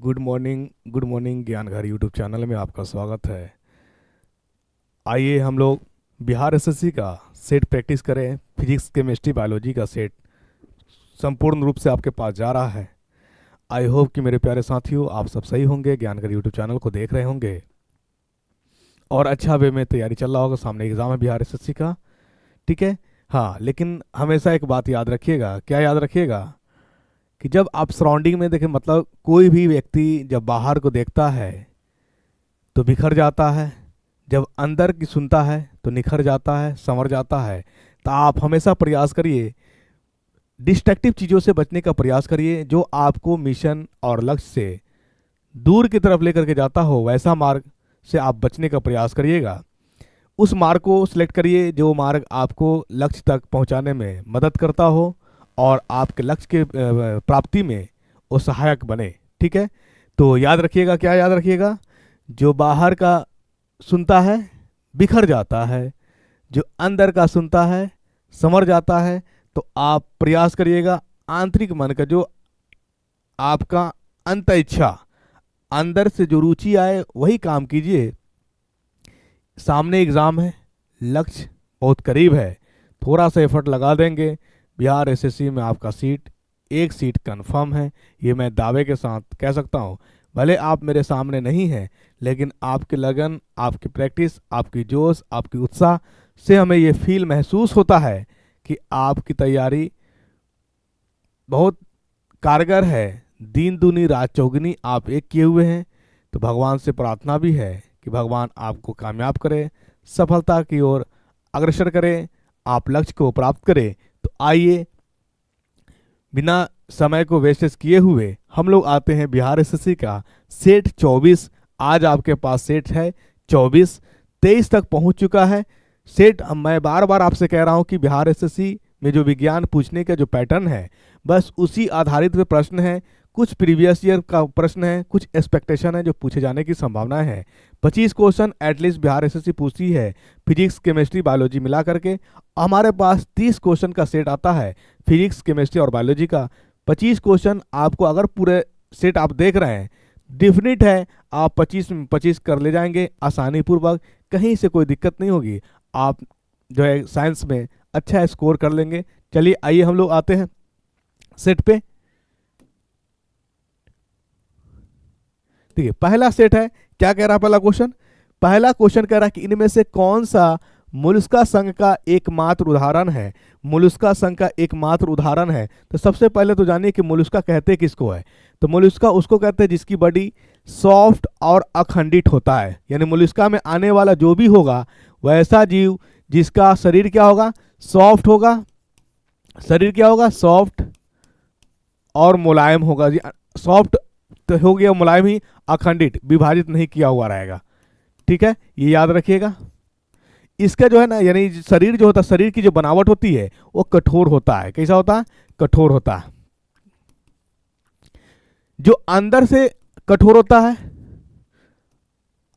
Good morning ज्ञान घर YouTube channel में आपका स्वागत है। आइए हम लोग बिहार एसएससी का सेट प्रैक्टिस करें। फिजिक्स केमिस्ट्री बायोलॉजी का सेट संपूर्ण रूप से आपके पास जा रहा है। आई होप कि मेरे प्यारे साथियों आप सब सही होंगे, ज्ञान घर यूट्यूब चैनल को देख रहे होंगे और अच्छा वे में तैयारी चल रहा होगा। सामने एग्ज़ाम है बिहार एसएससी का, ठीक है। हाँ, लेकिन हमेशा एक बात याद रखिएगा। क्या याद रखिएगा कि जब आप सराउंडिंग में देखें, मतलब कोई भी व्यक्ति जब बाहर को देखता है तो बिखर जाता है, जब अंदर की सुनता है तो निखर जाता है, संवर जाता है। तो आप हमेशा प्रयास करिए, डिस्ट्रक्टिव चीज़ों से बचने का प्रयास करिए। जो आपको मिशन और लक्ष्य से दूर की तरफ लेकर के जाता हो वैसा मार्ग से आप बचने का प्रयास करिएगा। उस मार्ग को सिलेक्ट करिए जो मार्ग आपको लक्ष्य तक पहुंचाने में मदद करता हो और आपके लक्ष्य के प्राप्ति में वो सहायक बने, ठीक है। तो याद रखिएगा, क्या याद रखिएगा? जो बाहर का सुनता है बिखर जाता है, जो अंदर का सुनता है संवर जाता है। तो आप प्रयास करिएगा आंतरिक मन का, जो आपका अंत इच्छा, अंदर से जो रुचि आए वही काम कीजिए। सामने एग्ज़ाम है, लक्ष्य बहुत करीब है, थोड़ा सा एफर्ट लगा देंगे, बिहार एसएससी में आपका एक सीट कंफर्म है। ये मैं दावे के साथ कह सकता हूँ। भले आप मेरे सामने नहीं हैं, लेकिन आपकी लगन, आपकी प्रैक्टिस, आपकी जोश, आपकी उत्साह से हमें ये फील महसूस होता है कि आपकी तैयारी बहुत कारगर है। दिन दूनी रात चौगुनी आप एक किए हुए हैं। तो भगवान से प्रार्थना भी है कि भगवान आपको कामयाब करे, सफलता की ओर अग्रसर करे, आप लक्ष्य को प्राप्त करें। तो आइए बिना समय को वेस्टेज किए हुए हम लोग आते हैं बिहार एसएससी का सेट 24। आज आपके पास सेट है 24, 23 तक पहुंच चुका है सेट। मैं बार बार आपसे कह रहा हूं कि बिहार एसएससी में जो विज्ञान पूछने का जो पैटर्न है बस उसी आधारित पे प्रश्न है। कुछ प्रीवियस ईयर का प्रश्न है, कुछ एक्सपेक्टेशन है जो पूछे जाने की संभावना है। 25 क्वेश्चन एटलीस्ट बिहार एसएससी पूछती है फिजिक्स केमिस्ट्री बायोलॉजी मिला करके। हमारे पास 30 क्वेश्चन का सेट आता है फिजिक्स केमिस्ट्री और बायोलॉजी का। 25 क्वेश्चन आपको, अगर पूरे सेट आप देख रहे हैं, डिफिनिट है आप 25 में 25 कर ले जाएंगे आसानी पूर्वक, कहीं से कोई दिक्कत नहीं होगी। आप जो है साइंस में अच्छा स्कोर कर लेंगे। चलिए आइए हम लोग आते हैं सेट पे। ठीक है, पहला सेट है। क्या कह रहा है पहला क्वेश्चन? पहला क्वेश्चन कह रहा है कि इनमें से कौन सा मोलस्का संघ का एकमात्र उदाहरण है। मोलस्का संघ का एकमात्र उदाहरण है। तो सबसे पहले तो जानिए कि मोलस्का कहते किसको है। तो मोलस्का उसको कहते हैं जिसकी बॉडी सॉफ्ट और अखंडित होता है। यानी मोलस्का में आने वाला जो भी होगा वैसा जीव जिसका शरीर क्या होगा, सॉफ्ट होगा। शरीर क्या होगा, सॉफ्ट और मुलायम होगा। सॉफ्ट तो हो गया, मुलायम ही, अखंडित विभाजित नहीं किया हुआ रहेगा, ठीक है। ये याद रखिएगा। इसका जो है ना, यानी शरीर जो होता है, शरीर की जो बनावट होती है वो कठोर होता है। कैसा होता है? कठोर होता है। जो अंदर से कठोर होता है,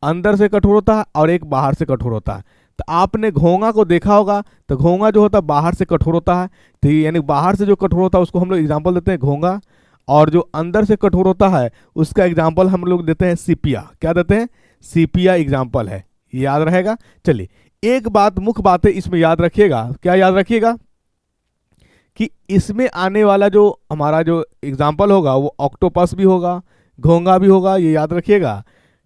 अंदर से कठोर होता है और एक बाहर से कठोर होता है। तो आपने घोंगा को देखा होगा, तो घोंगा जो होता है बाहर से कठोर होता है। तो यानी बाहर से जो कठोर होता है उसको हम लोग एग्जाम्पल देते हैं घोंगा, और जो अंदर से कठोर होता है उसका एग्जाम्पल हम लोग देते हैं सीपिया। क्या देते हैं? सीपिया एग्जाम्पल है। ये याद रहेगा। चलिए, एक बात, मुख्य बात है इसमें याद रखिएगा। क्या याद रखिएगा? कि इसमें आने वाला जो हमारा जो एग्जाम्पल होगा वो ऑक्टोपस भी होगा, घोंगा भी होगा। ये याद रखिएगा,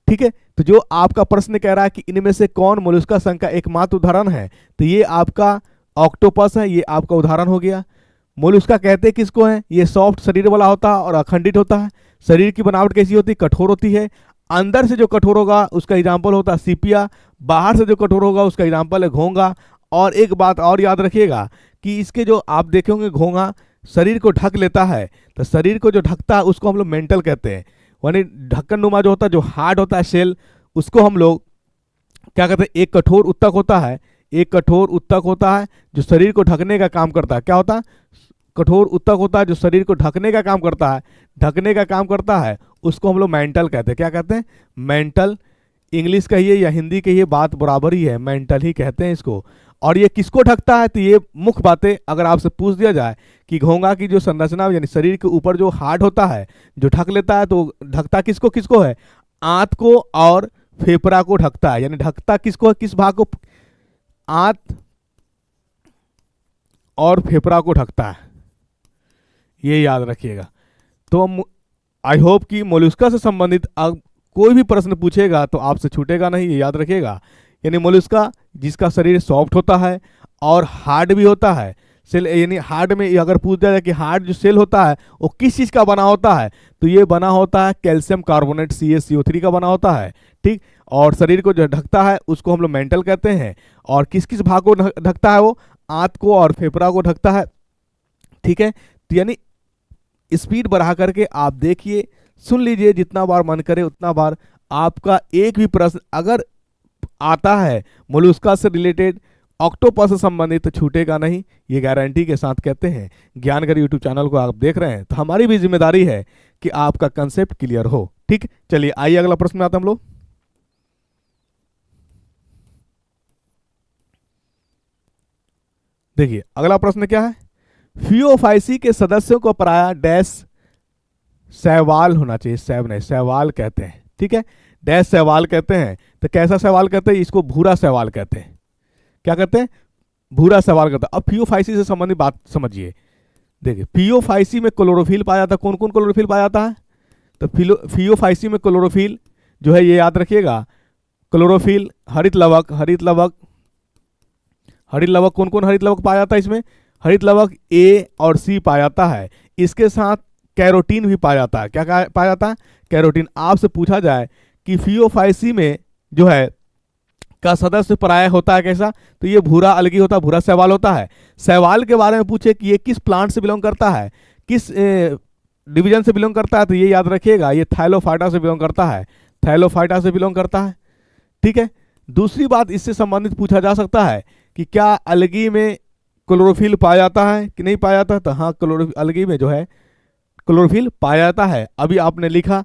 ठीक है। तो जो आपका प्रश्न कह रहा है कि इनमें से कौन मोलस्का संघ का एकमात्र उदाहरण है, तो ये आपका ऑक्टोपस है। ये आपका उदाहरण हो गया। मोलस्का कहते किसको है? ये सॉफ्ट शरीर वाला होता है और अखंडित होता है। शरीर की बनावट कैसी होती है? कठोर होती है। अंदर से जो कठोर होगा उसका एग्जाम्पल होता है सीपिया, बाहर से जो कठोर होगा उसका एग्जाम्पल है घोंगा। और एक बात और याद रखिएगा कि इसके जो आप देखेंगे घोंगा शरीर को ढक लेता है। तो शरीर को जो ढकता है उसको हम लोग मेंटल कहते हैं। यानी ढक्कन नुमा जो होता है, जो हार्ड होता है शेल, उसको हम लोग क्या कहते हैं? एक कठोर उत्तक होता है, एक कठोर उत्तक होता है जो शरीर को ढकने का काम करता है। क्या होता है? कठोर उत्तक होता है जो शरीर को ढकने का काम करता है, ढकने का काम करता है, उसको हम लोग मेंटल कहते हैं। क्या कहते हैं? मेंटल। इंग्लिश कहिए या हिंदी कहिए, बात बराबर ही है, मेंटल ही कहते हैं इसको। और ये किसको ढकता है, तो ये मुख्य बातें अगर आपसे पूछ दिया जाए कि घोंघा की जो संरचना यानी शरीर के ऊपर जो हार्ड होता है जो ढक लेता है, तो ढकता किसको किसको है, आंत को और फेफड़ा को ढकता है। यानी ढकता किसको है, किस भाग को, आंत और फेफड़ा को ढकता है, ये याद रखिएगा। तो आई होप कि मोलस्का से संबंधित अब कोई भी प्रश्न पूछेगा तो आपसे छूटेगा नहीं, ये याद रखिएगा। यानी मोलस्का जिसका शरीर सॉफ्ट होता है और हार्ड भी होता है, सेल यानी हार्ड में अगर पूछ दिया जाए कि हार्ड जो सेल होता है वो किस चीज़ का बना होता है, तो ये बना होता है कैल्शियम कार्बोनेट CaCO3 का बना होता है, ठीक। और शरीर को जो ढकता है उसको हम लोग मेंटल कहते हैं। और किस किस भाग को ढकता है, वो आंत को और फेफड़ा को ढकता है, ठीक है। तो यानी स्पीड बढ़ा करके आप देखिए, सुन लीजिए, जितना बार मन करे उतना बार। आपका एक भी प्रश्न अगर आता है मोलस्का से रिलेटेड, ऑक्टोपस से संबंधित, तो छूटेगा नहीं, ये गारंटी के साथ कहते हैं। ज्ञानगर यूट्यूब चैनल को आप देख रहे हैं तो हमारी भी जिम्मेदारी है कि आपका कंसेप्ट क्लियर हो, ठीक। चलिए आइए अगला प्रश्न में आते हम लोग। देखिए अगला प्रश्न क्या है, फियोफाइसी के सदस्यों को पराया डैश सवाल होना चाहिए, सैव नहीं सवाल कहते हैं, ठीक है। डैश सवाल कहते हैं, तो कैसा सवाल कहते हैं, इसको भूरा सवाल कहते हैं। क्या कहते हैं, भूरा सवाल कहते हैं। अब फियोफाइसी से संबंधित बात समझिए। देखिए फियोफाइसी में क्लोरोफिल पाया जाता है, कौन कौन क्लोरोफिल पाया जाता है, तो फियोफाइसी में क्लोरोफिल जो है ये याद रखिएगा, क्लोरोफिल, हरित लवक, हरित लवक, हरित लवक, कौन कौन हरित लवक पाया जाता है इसमें, हरित लवक A और C पाया जाता है। इसके साथ कैरोटीन भी पाया जाता है। क्या पाया जाता है, कैरोटीन। आपसे पूछा जाए कि फियोफाइसी में जो है का सदस्य पराया होता है कैसा, तो ये भूरा अलगी होता है, भूरा शैवाल होता है। शैवाल के बारे में पूछे कि ये किस प्लांट से बिलोंग करता है, किस डिवीजन से बिलोंग करता है, तो ये याद रखिएगा, ये थाइलोफाइटा से बिलोंग करता है, थाइलोफाइटा से बिलोंग करता है, ठीक है। दूसरी बात इससे संबंधित पूछा जा सकता है कि क्या अलगी में क्लोरोफिल पाया जाता है कि नहीं पाया जाता, तो हाँ क्लोरोफिल अलगी में जो है क्लोरोफिल पाया जाता है। अभी आपने लिखा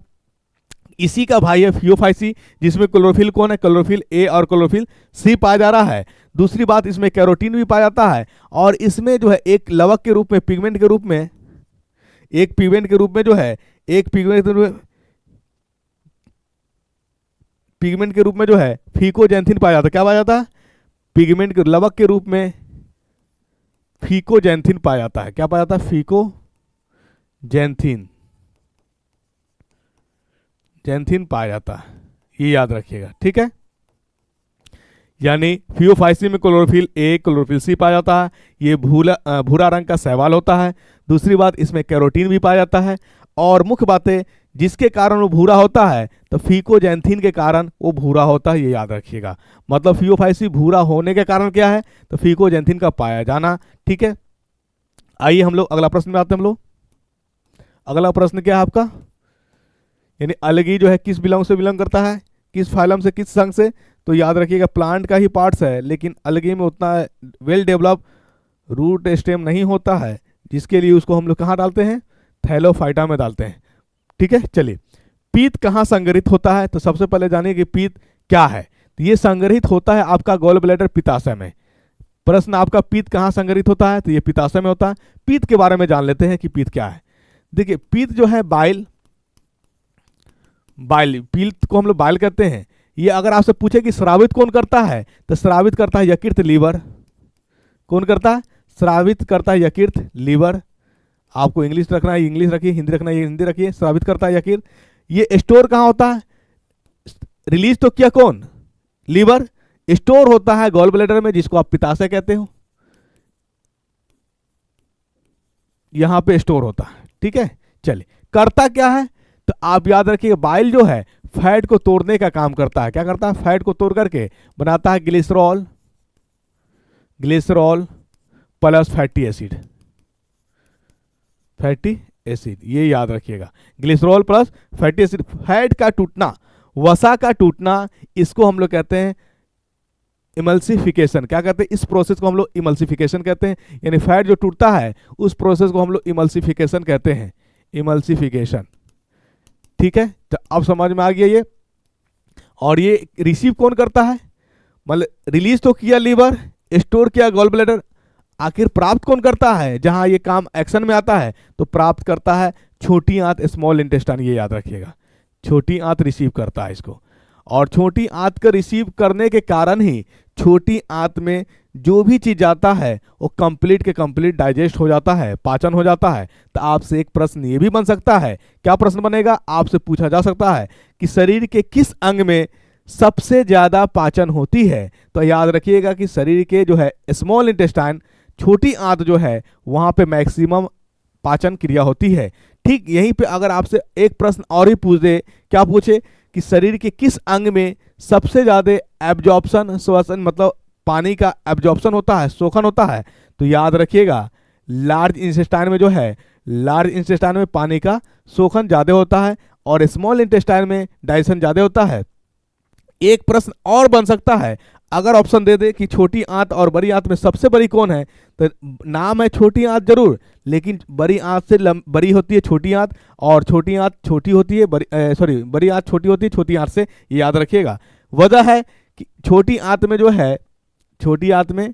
इसी का भाई है फियोफाइसी, जिसमें क्लोरोफिल कौन है, क्लोरोफिल A और क्लोरोफिल C पाया जा रहा है। दूसरी बात इसमें कैरोटीन भी पाया जाता है, और इसमें जो है एक लवक के रूप में, पिगमेंट के रूप में, एक पिगमेंट के रूप में जो है, एक पिगमेंट के रूप में जो है फीकोजैंथिन पाया जाता है। क्या पाया जाता है, पिगमेंट के लवक के रूप में फीकोजैंथिन पाया जाता है। क्या पाया जाता है, फीकोजैंथिन, जैंथिन पाया जाता है, ये याद रखिएगा, ठीक है। यानी फियोफाइसी में क्लोरोफिल A क्लोरोफिल C पाया जाता है, ये भूरा रंग का शैवाल होता है। दूसरी बात इसमें कैरोटीन भी पाया जाता है, और मुख्य बातें जिसके कारण वो भूरा होता है, तो फीकोजैंथिन के कारण वो भूरा होता है, ये याद रखिएगा। मतलब फियोफाइसी भूरा होने के कारण क्या है, तो फीकोजैंथिन का पाया जाना, ठीक है। आइए हम लोग अगला प्रश्न में आते हैं हम लोग। अगला प्रश्न क्या है आपका, यानी अलगी जो है किस बिलोंग से बिलोंग करता है, किस फाइलम से, किस संघ से, तो याद रखिएगा प्लांट का ही पार्ट्स है, लेकिन अलगी में उतना वेल डेवलप रूट स्टेम नहीं होता है, जिसके लिए उसको हम लोग कहाँ डालते हैं, थैलोफाइटा में डालते हैं, ठीक है। चलिए पीत कहाँ संग्रहित होता है, तो सबसे पहले जानिए कि पीत क्या है। तो ये संग्रहित होता है आपका गॉल ब्लैडर पित्ताशय में। प्रश्न आपका पीत कहाँ संग्रहित होता है, तो ये पित्ताशय में होता है। पीत के बारे में जान लेते हैं कि पीत क्या है। देखिए पीत जो है बाइल, पीत को हम लोग बाइल कहते हैं। ये अगर आपसे पूछे कि स्रावित कौन करता है, तो स्रावित करता है यकृत, लीवर। कौन करता है, स्रावित करता है यकृत, लीवर। आपको इंग्लिश रखना है इंग्लिश रखिए, हिंदी रखना है हिंदी रखिए। स्रावित करता है यकृत। ये स्टोर कहाँ होता है, रिलीज तो किया कौन, लीवर। स्टोर होता है गॉल ब्लैडर में, जिसको आप पित्ताशय कहते हो, यहां पे स्टोर होता है, ठीक है। चलिए करता क्या है, तो आप याद रखिए बाइल जो है फैट को तोड़ने का काम करता है। क्या करता है, फैट को तोड़ करके बनाता है glycerol, glycerol plus fatty acid, fatty acid, ये याद रखिएगा, glycerol plus fatty acid. Fat का टूटना, वसा का टूटना, इसको हम लोग कहते हैं इमल्सिफिकेशन। क्या कहते हैं, इस प्रोसेस को हम लोग इमल्सिफिकेशन कहते हैं। यानी फैट जो टूटता है उस प्रोसेस को हम लोग इमल्सिफिकेशन कहते हैं, इमल्सिफिकेशन, ठीक है। तो अब समझ में आ गया ये। और ये रिसीव कौन करता है, मतलब रिलीज तो किया लीवर, स्टोर किया गॉल ब्लैडर। आखिर प्राप्त कौन करता है, जहां ये काम एक्शन में आता है तो प्राप्त करता है छोटी आंत, स्मॉल इंटेस्टाइन, ये याद रखिएगा। छोटी आंत रिसीव करता है इसको, और छोटी आंत का रिसीव करने के कारण ही छोटी आंत में जो भी चीज जाता है वो कंप्लीट के कंप्लीट डाइजेस्ट हो जाता है, पाचन हो जाता है। तो आपसे एक प्रश्न ये भी बन सकता है, क्या प्रश्न बनेगा, आपसे पूछा जा सकता है कि शरीर के किस अंग में सबसे ज्यादा पाचन होती है। तो याद रखिएगा कि शरीर के जो है स्मॉल इंटेस्टाइन, छोटी आंत जो है, वहां पे मैक्सिमम पाचन क्रिया होती है। ठीक यहीं पे अगर आपसे एक प्रश्न और ही पूछ दे, क्या पूछे कि शरीर के किस अंग में सबसे ज्यादा एब्जॉर्प्शन, श्वसन मतलब पानी का एब्जॉर्प्शन होता है, शोषण होता है, तो याद रखिएगा लार्ज इंटेस्टाइन में जो है, लार्ज इंटेस्टाइन में पानी का शोषण ज्यादा होता है और स्मॉल इंटेस्टाइन में डाइजेशन ज्यादा होता है। एक प्रश्न और बन सकता है, अगर ऑप्शन दे दे कि छोटी आंत और बड़ी आंत में सबसे बड़ी कौन है, तो नाम है छोटी आंत जरूर, लेकिन बड़ी आंत से बड़ी होती है छोटी आंत, और छोटी आंत छोटी होती है बड़ी आंत छोटी होती है छोटी आंत से, ये याद रखिएगा। वजह है कि छोटी आंत में जो है, छोटी आंत में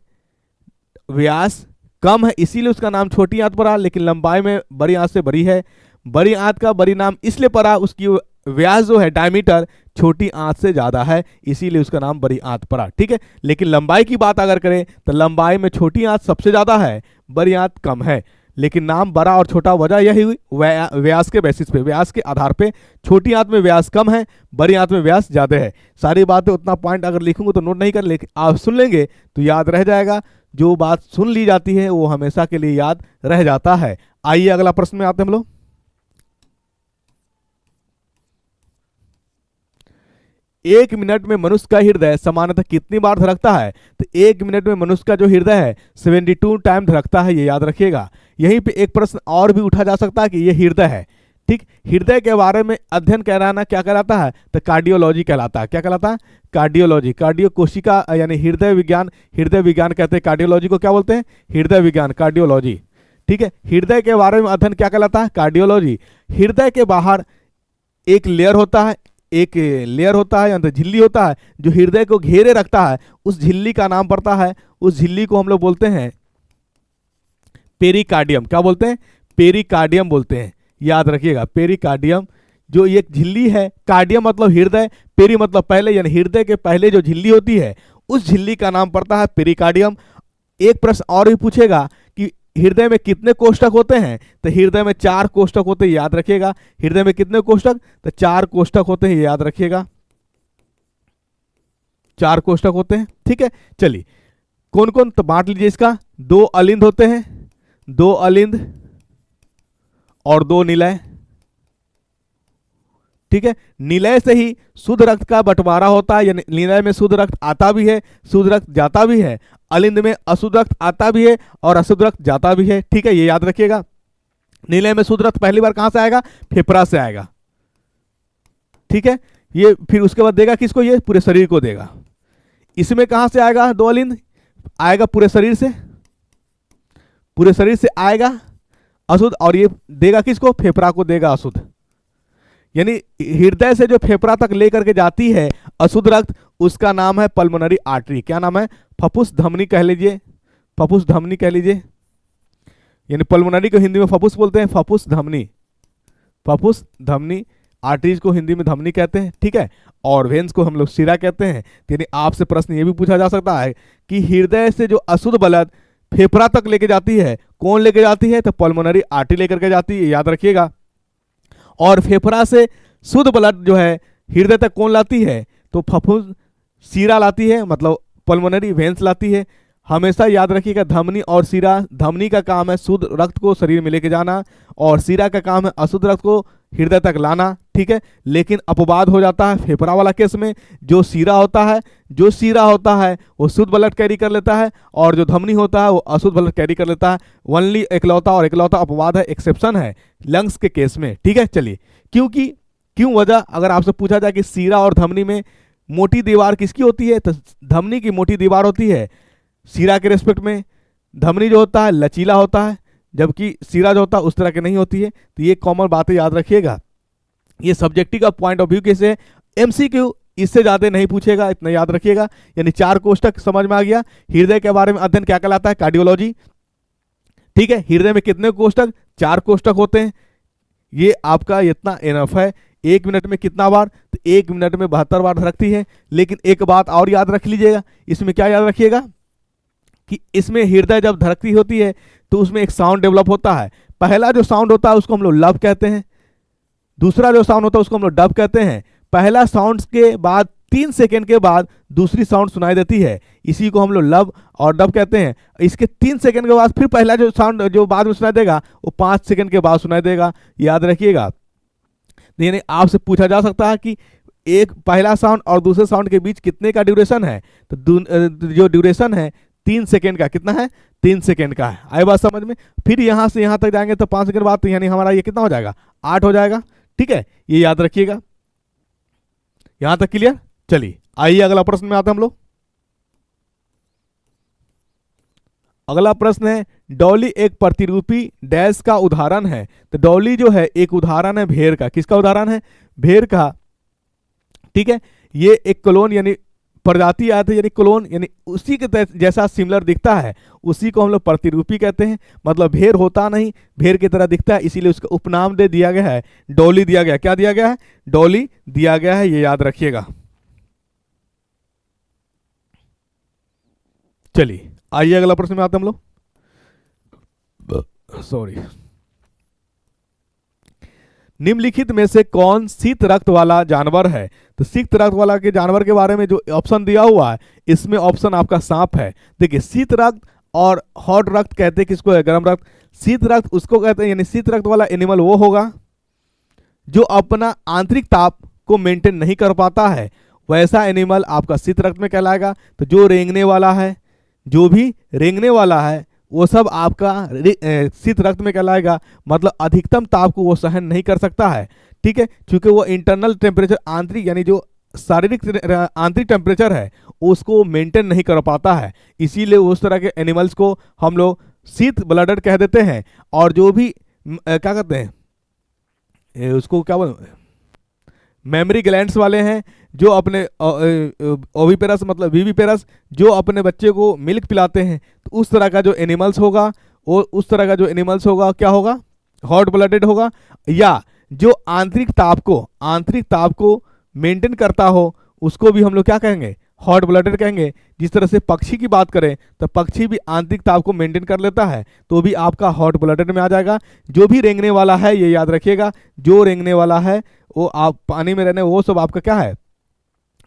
व्यास कम है, इसीलिए उसका नाम छोटी आंत पड़ा, लेकिन लंबाई में बड़ी आंत से बड़ी है। बड़ी आंत का बड़ी नाम इसलिए पड़ा, उसकी व्यास जो है डायमीटर छोटी आंत से ज्यादा है, इसीलिए उसका नाम बड़ी आंत पड़ा। ठीक है, लेकिन लंबाई की बात अगर करें तो लंबाई में छोटी आंत सबसे ज्यादा है, बड़ी आंत कम है, लेकिन नाम बड़ा और छोटा वजह यही हुई व्यास के बेसिस पे, व्यास के आधार पे। छोटी आंत में व्यास कम है, बड़ी आंत में व्यास ज्यादा है। सारी बातें उतना पॉइंट अगर लिखूंगा तो नोट नहीं कर, लेकिन आप सुन लेंगे तो याद रह जाएगा। जो बात सुन ली जाती है वो हमेशा के लिए याद रह जाता है। आइए अगला प्रश्न में आते हैं हम लोग। एक मिनट में मनुष्य का हृदय सामान्यतः कितनी बार धड़कता है, तो एक मिनट में मनुष्य का जो हृदय है 72 टाइम धड़कता है, ये याद रखिएगा। यहीं पे एक प्रश्न और भी उठा जा सकता है कि ये हृदय है। ठीक, हृदय के बारे में अध्ययन कहलाना क्या कहलाता है, तो कार्डियोलॉजी कहलाता है। क्या कहलाता है, कार्डियोलॉजी। कार्डियो कोशिका यानी हृदय विज्ञान, हृदय विज्ञान कहते हैं। कार्डियोलॉजी को क्या बोलते हैं, हृदय विज्ञान, कार्डियोलॉजी। ठीक है, हृदय के बारे में अध्ययन क्या कहलाता है, कार्डियोलॉजी। हृदय के बाहर एक लेयर होता है, एक लेयर होता है, अंदर झिल्ली होता है जो हृदय को घेरे रखता है, उस झिल्ली का नाम पड़ता है, उस झिल्ली को हम लोग बोलते हैं पेरिकार्डियम। क्या बोलते हैं, पेरिकार्डियम बोलते हैं, याद रखिएगा। पेरिकार्डियम जो एक झिल्ली है, कार्डियम मतलब हृदय, पेरी मतलब पहले, यानी हृदय के पहले जो झिल्ली होती है उस झिल्ली का नाम पड़ता है पेरिकार्डियम। एक प्रश्न और भी पूछेगा कि हृदय में कितने कोष्ठक होते हैं, तो हृदय में 4 कोष्ठक होते हैं, याद रखिएगा। हृदय में कितने कोष्ठक, तो 4 कोष्ठक होते हैं, याद रखिएगा, 4 कोष्ठक होते हैं। ठीक है, चलिए कौन कौन, तो बांट लीजिए इसका। 2 अलिंद होते हैं, 2 अलिंद और 2 निलय। ठीक है, निलय से ही शुद्ध रक्त का बंटवारा होता है, यानी निलय में शुद्ध रक्त आता भी है, शुद्ध रक्त जाता भी है। अलिंद में अशुद्ध रक्त आता भी है और अशुद्ध रक्त जाता भी है। ठीक है, ये याद रखिएगा। निलय में शुद्ध रक्त पहली बार कहां से आएगा, फेफड़ा से आएगा। ठीक है, ये फिर उसके बाद देगा किसको, ये पूरे शरीर को देगा। इसमें कहां से आएगा, 2 अलिंद आएगा पूरे शरीर से, पूरे शरीर से आएगा अशुद्ध, और ये देगा किसको, फेफड़ा को देगा अशुद्ध। यानी हृदय से जो फेफड़ा तक लेकर के जाती है अशुद्ध रक्त, उसका नाम है पल्मोनरी आर्टरी। क्या नाम है, फफूस धमनी कह लीजिए, फफूस धमनी कह लीजिए। यानी पल्मोनरी को हिंदी में फफूस बोलते हैं, फफूस धमनी, फफूस धमनी। आर्टरीज को हिंदी में धमनी कहते हैं। ठीक है, और वेन्स को हम लोग शिरा कहते हैं। यानी आपसे प्रश्न ये भी पूछा जा सकता है कि हृदय से जो अशुद्ध ब्लड फेफड़ा तक लेके जाती है, कौन लेके जाती है, तो पल्मोनरी आर्टरी लेकर के जाती है, याद रखिएगा। और फेफड़ा से शुद्ध ब्लड जो है हृदय तक कौन लाती है, तो फफूंद सीरा लाती है, मतलब पल्मोनरी वेंस लाती है। हमेशा याद रखिएगा धमनी और सीरा, धमनी का काम है शुद्ध रक्त को शरीर में लेके जाना, और सीरा का काम है अशुद्ध रक्त को हृदय तक लाना। ठीक है, लेकिन अपवाद हो जाता है फेफड़ा वाला केस में। जो सीरा होता है, जो सीरा होता है वो शुद्ध ब्लड कैरी कर लेता है, और जो धमनी होता है वो अशुद्ध ब्लड कैरी कर लेता है। ओनली इकलौता और इकलौता अपवाद है, एक्सेप्शन है लंग्स के केस में। ठीक है, चलिए क्योंकि क्यों वजह अगर आपसे पूछा जाए कि सीरा और धमनी में मोटी दीवार किसकी होती है, तो धमनी की मोटी दीवार होती है सीरा के रेस्पेक्ट में। धमनी जो होता है लचीला होता है, जबकि सीरा जो होता है उस तरह के नहीं होती है। तो ये कॉमन बातें याद रखिएगा। ये सब्जेक्टिव का पॉइंट ऑफ व्यू कैसे, एमसीक्यू इससे ज्यादा नहीं पूछेगा, इतना याद रखिएगा। यानी 4 कोष्ठक समझ में आ गया। हृदय के बारे में अध्ययन क्या कहलाता है? कार्डियोलॉजी। ठीक है, हृदय में कितने कोष्ठक? 4 कोष्ठक होते हैं। ये आपका इतना इनफ है। 1 मिनट में कितना बार? तो 1 मिनट में 72 बार धड़कती है। लेकिन एक बात और याद रख लीजिएगा, इसमें क्या याद रखिएगा कि इसमें हृदय जब धड़कती होती है तो उसमें एक साउंड डेवलप होता है। पहला जो साउंड होता है उसको हम लोग लब कहते हैं, दूसरा जो साउंड होता है उसको हम लोग डब कहते हैं। पहला साउंड के बाद 3 सेकेंड के बाद दूसरी साउंड सुनाई देती है, इसी को हम लोग लब और डब कहते हैं। इसके 3 सेकेंड के बाद फिर पहला जो साउंड जो बाद में सुनाई देगा वो 5 सेकेंड के बाद सुनाई देगा, याद रखिएगा। यानी आपसे पूछा जा सकता है कि एक पहला साउंड और दूसरे साउंड के बीच कितने का ड्यूरेशन है? तो जो ड्यूरेशन है 3 सेकेंड का, कितना है? 3 सेकेंड का है। आई बात समझ में? फिर यहाँ से यहाँ तक जाएंगे तो 5 सेकेंड बाद, तो यानी हमारा ये कितना हो जाएगा? 8 हो जाएगा। ठीक है, ये याद रखिएगा। यहां तक क्लियर? चलिए आइए अगला प्रश्न में आते हैं हम लोग। अगला प्रश्न है, डॉली एक प्रतिरूपी डैश का उदाहरण है। तो डॉली जो है एक उदाहरण है भेड़ का। किसका उदाहरण है? भेड़ का। ठीक है, ये एक क्लोन यानी प्रजाति आया था, यानी क्लोन यानी उसी के जैसा सिमिलर दिखता है, उसी को हम लोग प्रतिरूपी कहते हैं। मतलब भेड़ होता नहीं, भेड़ की तरह दिखता है, इसीलिए उसका उपनाम दे दिया गया है, डॉली दिया गया। क्या दिया गया है? डॉली दिया गया है, ये याद रखिएगा। चलिए आइए अगला प्रश्न में आते हैं हम लोग। सॉरी, निम्नलिखित में से कौन शीत रक्त वाला जानवर है? तो शीत रक्त वाला के जानवर के बारे में जो ऑप्शन दिया हुआ है, इसमें ऑप्शन आपका सांप है। देखिए, शीत रक्त और हॉट रक्त कहते हैं किसको है? गर्म रक्त। शीत रक्त उसको कहते हैं, यानी शीत रक्त वाला एनिमल वो होगा जो अपना आंतरिक ताप को मेंटेन नहीं कर पाता है, वैसा एनिमल आपका शीत रक्त में कहलाएगा। तो जो रेंगने वाला है, जो भी रेंगने वाला है, वो सब आपका शीत रक्त में कहलाएगा। मतलब अधिकतम ताप को वो सहन नहीं कर सकता है। ठीक है, क्योंकि वो इंटरनल टेम्परेचर, आंतरिक यानी जो शारीरिक आंतरिक टेम्परेचर है उसको मेंटेन नहीं कर पाता है, इसीलिए उस तरह के एनिमल्स को हम लोग शीत ब्लडेड कह देते हैं। और जो भी क्या कहते हैं उसको, क्या बोलते हैं, मेमोरी ग्लैंड्स वाले हैं, जो अपने ओविपेरस मतलब विविपेरस जो अपने बच्चे को मिल्क पिलाते हैं, तो उस तरह का जो एनिमल्स होगा वो उस तरह का जो एनिमल्स होगा क्या होगा? हॉट ब्लडेड होगा। या जो आंतरिक ताप को मेंटेन करता हो उसको भी हम लोग क्या कहेंगे? हॉट ब्लडेड कहेंगे। जिस तरह से पक्षी की बात करें तो पक्षी भी आंतरिक ताप को मेंटेन कर लेता है, तो भी आपका हॉट ब्लडेड में आ जाएगा। जो भी रेंगने वाला है, ये याद रखिएगा, जो रेंगने वाला है वो आप पानी में रहने, वो सब आपका क्या है?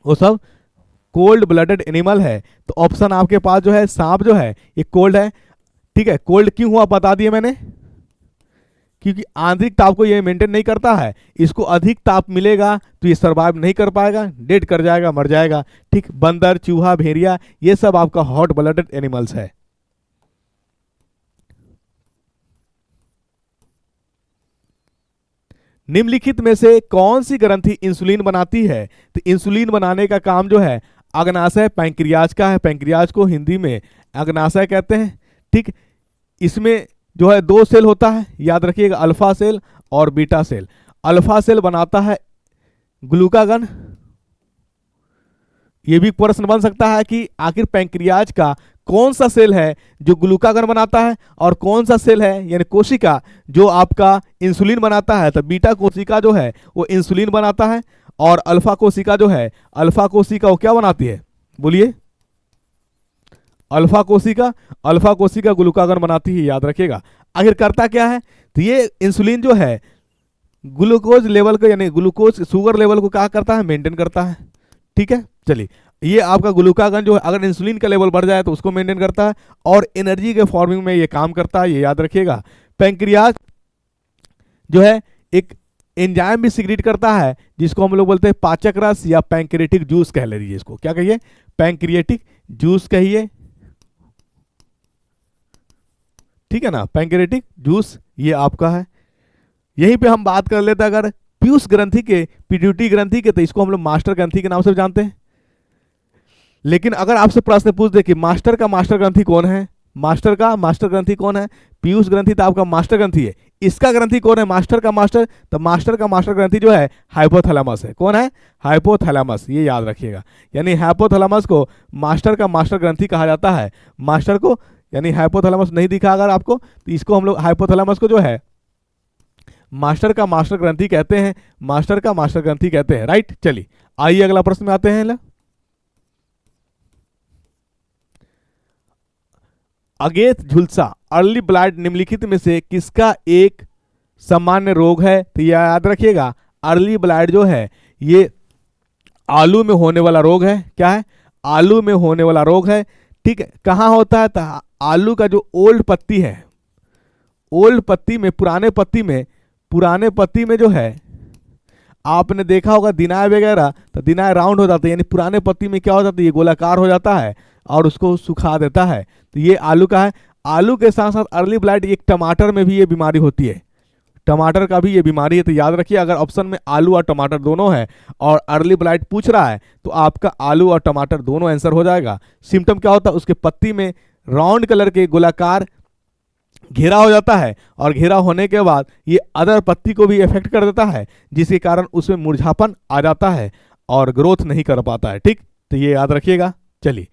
वो सब कोल्ड ब्लडेड एनिमल है। तो ऑप्शन आपके पास जो है सांप जो है ये कोल्ड है। ठीक है, कोल्ड क्यों हुआ बता दिए मैंने, क्योंकि आंतरिक ताप को ये मेंटेन नहीं करता है। इसको अधिक ताप मिलेगा तो ये सर्वाइव नहीं कर पाएगा, डेड कर जाएगा, मर जाएगा। ठीक, बंदर, चूहा, भेड़िया, ये सब आपका हॉट ब्लडेड एनिमल्स है। निम्नलिखित में से कौन सी ग्रंथि इंसुलिन बनाती है? तो इंसुलिन बनाने का काम जो है अग्नाशय पैंक्रियाज का है। पैंक्रियाज को हिंदी में अग्नाशय कहते हैं। ठीक, इसमें जो है 2 सेल होता है, याद रखिएगा, अल्फा सेल और बीटा सेल। अल्फा सेल बनाता है ग्लूकागन। ये भी प्रश्न बन सकता है कि आखिर पैंक्रियाज का कौन सा सेल है जो ग्लूकागन बनाता है और कौन सा सेल है यानी कोशिका जो आपका इंसुलिन बनाता है? तो बीटा कोशिका जो है वो इंसुलिन बनाता है, और अल्फा कोशिका जो है, अल्फा कोशिका वो क्या बनाती है? बोलिए। अल्फा कोशिका ग्लूकागन बनाती है, याद रखिएगा। आखिर करता क्या है? तो ये इंसुलिन जो है ग्लूकोज लेवल को यानी ग्लूकोज शुगर लेवल को क्या करता है? मेंटेन करता है। ठीक है, चलिए, ये आपका ग्लूकागन जो है अगर इंसुलिन का लेवल बढ़ जाए तो उसको मेंटेन करता है और एनर्जी के फॉर्मिंग में ये काम करता है, ये याद रखिएगा। पैंक्रियाज जो है एक एंजाइम भी सिक्रीट करता है जिसको हम लोग बोलते हैं पाचक रस या पैंक्रियाटिक जूस कह लीजिए। इसको क्या कहिए? पैंक्रियाटिक जूस कहिए। ठीक है ना, पैंक्रियाटिक जूस ये आपका है। यहीं पे हम बात कर लेते हैं अगर पीयूष ग्रंथि के, पिट्यूटरी ग्रंथि के, तो इसको हम लोग मास्टर ग्रंथि के नाम से जानते हैं। लेकिन अगर आपसे प्रश्न पूछ दे कि मास्टर ग्रंथि कौन है, मास्टर ग्रंथि कौन है? पीयूष ग्रंथि तो आपका मास्टर ग्रंथि है, इसका ग्रंथि कौन है, मास्टर का मास्टर, तो मास्टर का मास्टर ग्रंथि जो है हाइपोथैलेमस है। कौन है, हाइपोथैलेमस, ये याद रखिएगा। यानी हाइपोथैलेमस को मास्टर का मास्टर ग्रंथि कहा जाता है। मास्टर को, यानी हाइपोथैलेमस नहीं दिखा अगर आपको, तो इसको हम लोग हाइपोथैलेमस को जो है मास्टर का मास्टर ग्रंथि कहते हैं, मास्टर का मास्टर ग्रंथि कहते हैं, राइट। चलिए आइए अगला प्रश्न में आते हैं। अगेत झुलसा अर्ली ब्लाइट निम्नलिखित में से किसका एक सामान्य रोग है, तो यह याद रखिएगा अर्ली ब्लाइट जो है ये आलू में होने वाला रोग है। क्या है, आलू में होने वाला रोग है, ठीक है। कहाँ होता है, तो आलू का जो ओल्ड पत्ती है, ओल्ड पत्ती में, पुराने पत्ती में जो है, आपने देखा होगा दिनाय वगैरह, तो दिनाय राउंड हो जाता है, यानी पुराने पत्ती में क्या हो जाता है, ये गोलाकार हो जाता है और उसको सुखा देता है। तो ये आलू का है। आलू के साथ साथ अर्ली ब्लाइट एक टमाटर में भी ये बीमारी होती है, टमाटर का भी ये बीमारी है। तो याद रखिए अगर ऑप्शन में आलू और टमाटर दोनों है और अर्ली ब्लाइट पूछ रहा है तो आपका आलू और टमाटर दोनों आंसर हो जाएगा। सिम्टम क्या होता है, उसके पत्ती में राउंड कलर के गोलाकार घेरा हो जाता है और घेरा होने के बाद ये अदर पत्ती को भी इफेक्ट कर देता है, जिसके कारण उसमें मुरझापन आ जाता है और ग्रोथ नहीं कर पाता है, ठीक। तो ये याद रखिएगा। चलिए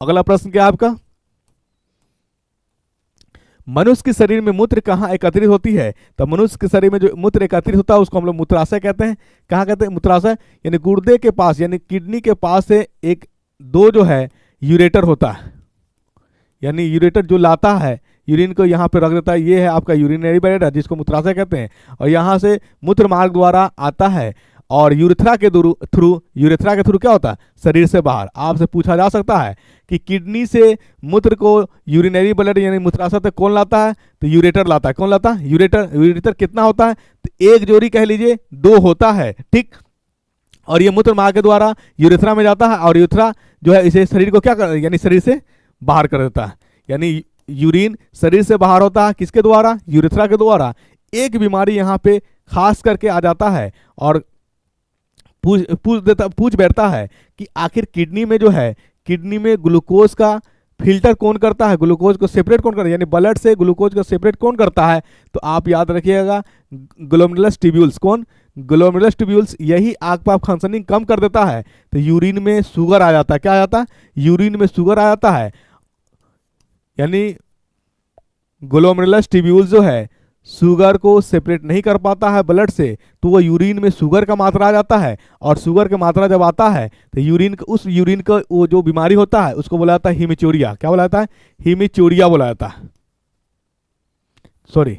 अगला प्रश्न क्या है आपका, मनुष्य के शरीर में मूत्र कहाँ एकत्रित होती है, तो मनुष्य के शरीर में जो मूत्र एकत्रित होता है उसको हम लोग मूत्राशय कहते हैं। कहाँ कहते हैं, मूत्राशय, यानी गुर्दे के पास, यानी किडनी के पास से एक दो जो है यूरेटर होता है, यानी यूरेटर जो लाता है यूरिन को यहाँ पे रख देता है, ये है आपका यूरिनरी ब्लैडर जिसको मूत्राशय कहते हैं। और यहाँ से मूत्र मार्ग द्वारा आता है और यूरेथ्रा के थ्रू क्या होता है, शरीर से बाहर। आपसे पूछा जा सकता है कि किडनी से मूत्र को यूरिनरी ब्लैडर यानी मूत्राशय तक कौन लाता है, तो यूरेटर लाता है। कौन लाता है, यूरेटर कितना होता है, तो एक जोड़ी कह लीजिए, दो होता है, ठीक। और ये मूत्र मार्ग के द्वारा यूरेथ्रा में जाता है और यूरेथ्रा जो है इसे शरीर को क्या कर, यानी शरीर से बाहर कर देता है। यानी यूरिन शरीर से बाहर होता है किसके द्वारा, यूरेथ्रा के द्वारा। एक बीमारी यहाँ पे खास करके आ जाता है और पूछ बैठता है कि आखिर किडनी में जो है, किडनी में ग्लूकोज का फिल्टर कौन करता है, ग्लूकोज को सेपरेट कौन करता है, यानी ब्लड से ग्लूकोज को सेपरेट कौन करता है, तो आप याद रखिएगा ग्लोमेरुलस ट्यूब्यूल्स। कौन, ग्लोमेरुलस ट्यूब्यूल्स, यही आग पाप फंक्शनिंग कम कर देता है। तो यूरिन में शुगर आ जाता है, क्या आ जाता है, यूरिन में शुगर आ जाता है। यानी ग्लोमेरुलस ट्यूब्यूल्स जो है शुगर को सेपरेट नहीं कर पाता है ब्लड से, तो वो यूरिन में शुगर का मात्रा आ जाता है और शुगर का मात्रा जब आता है तो उस यूरिन का वो जो बीमारी होता है उसको बोला जाता है हीमेचूरिया। क्या बोला जाता है, हीमेचूरिया बोला जाता है, सॉरी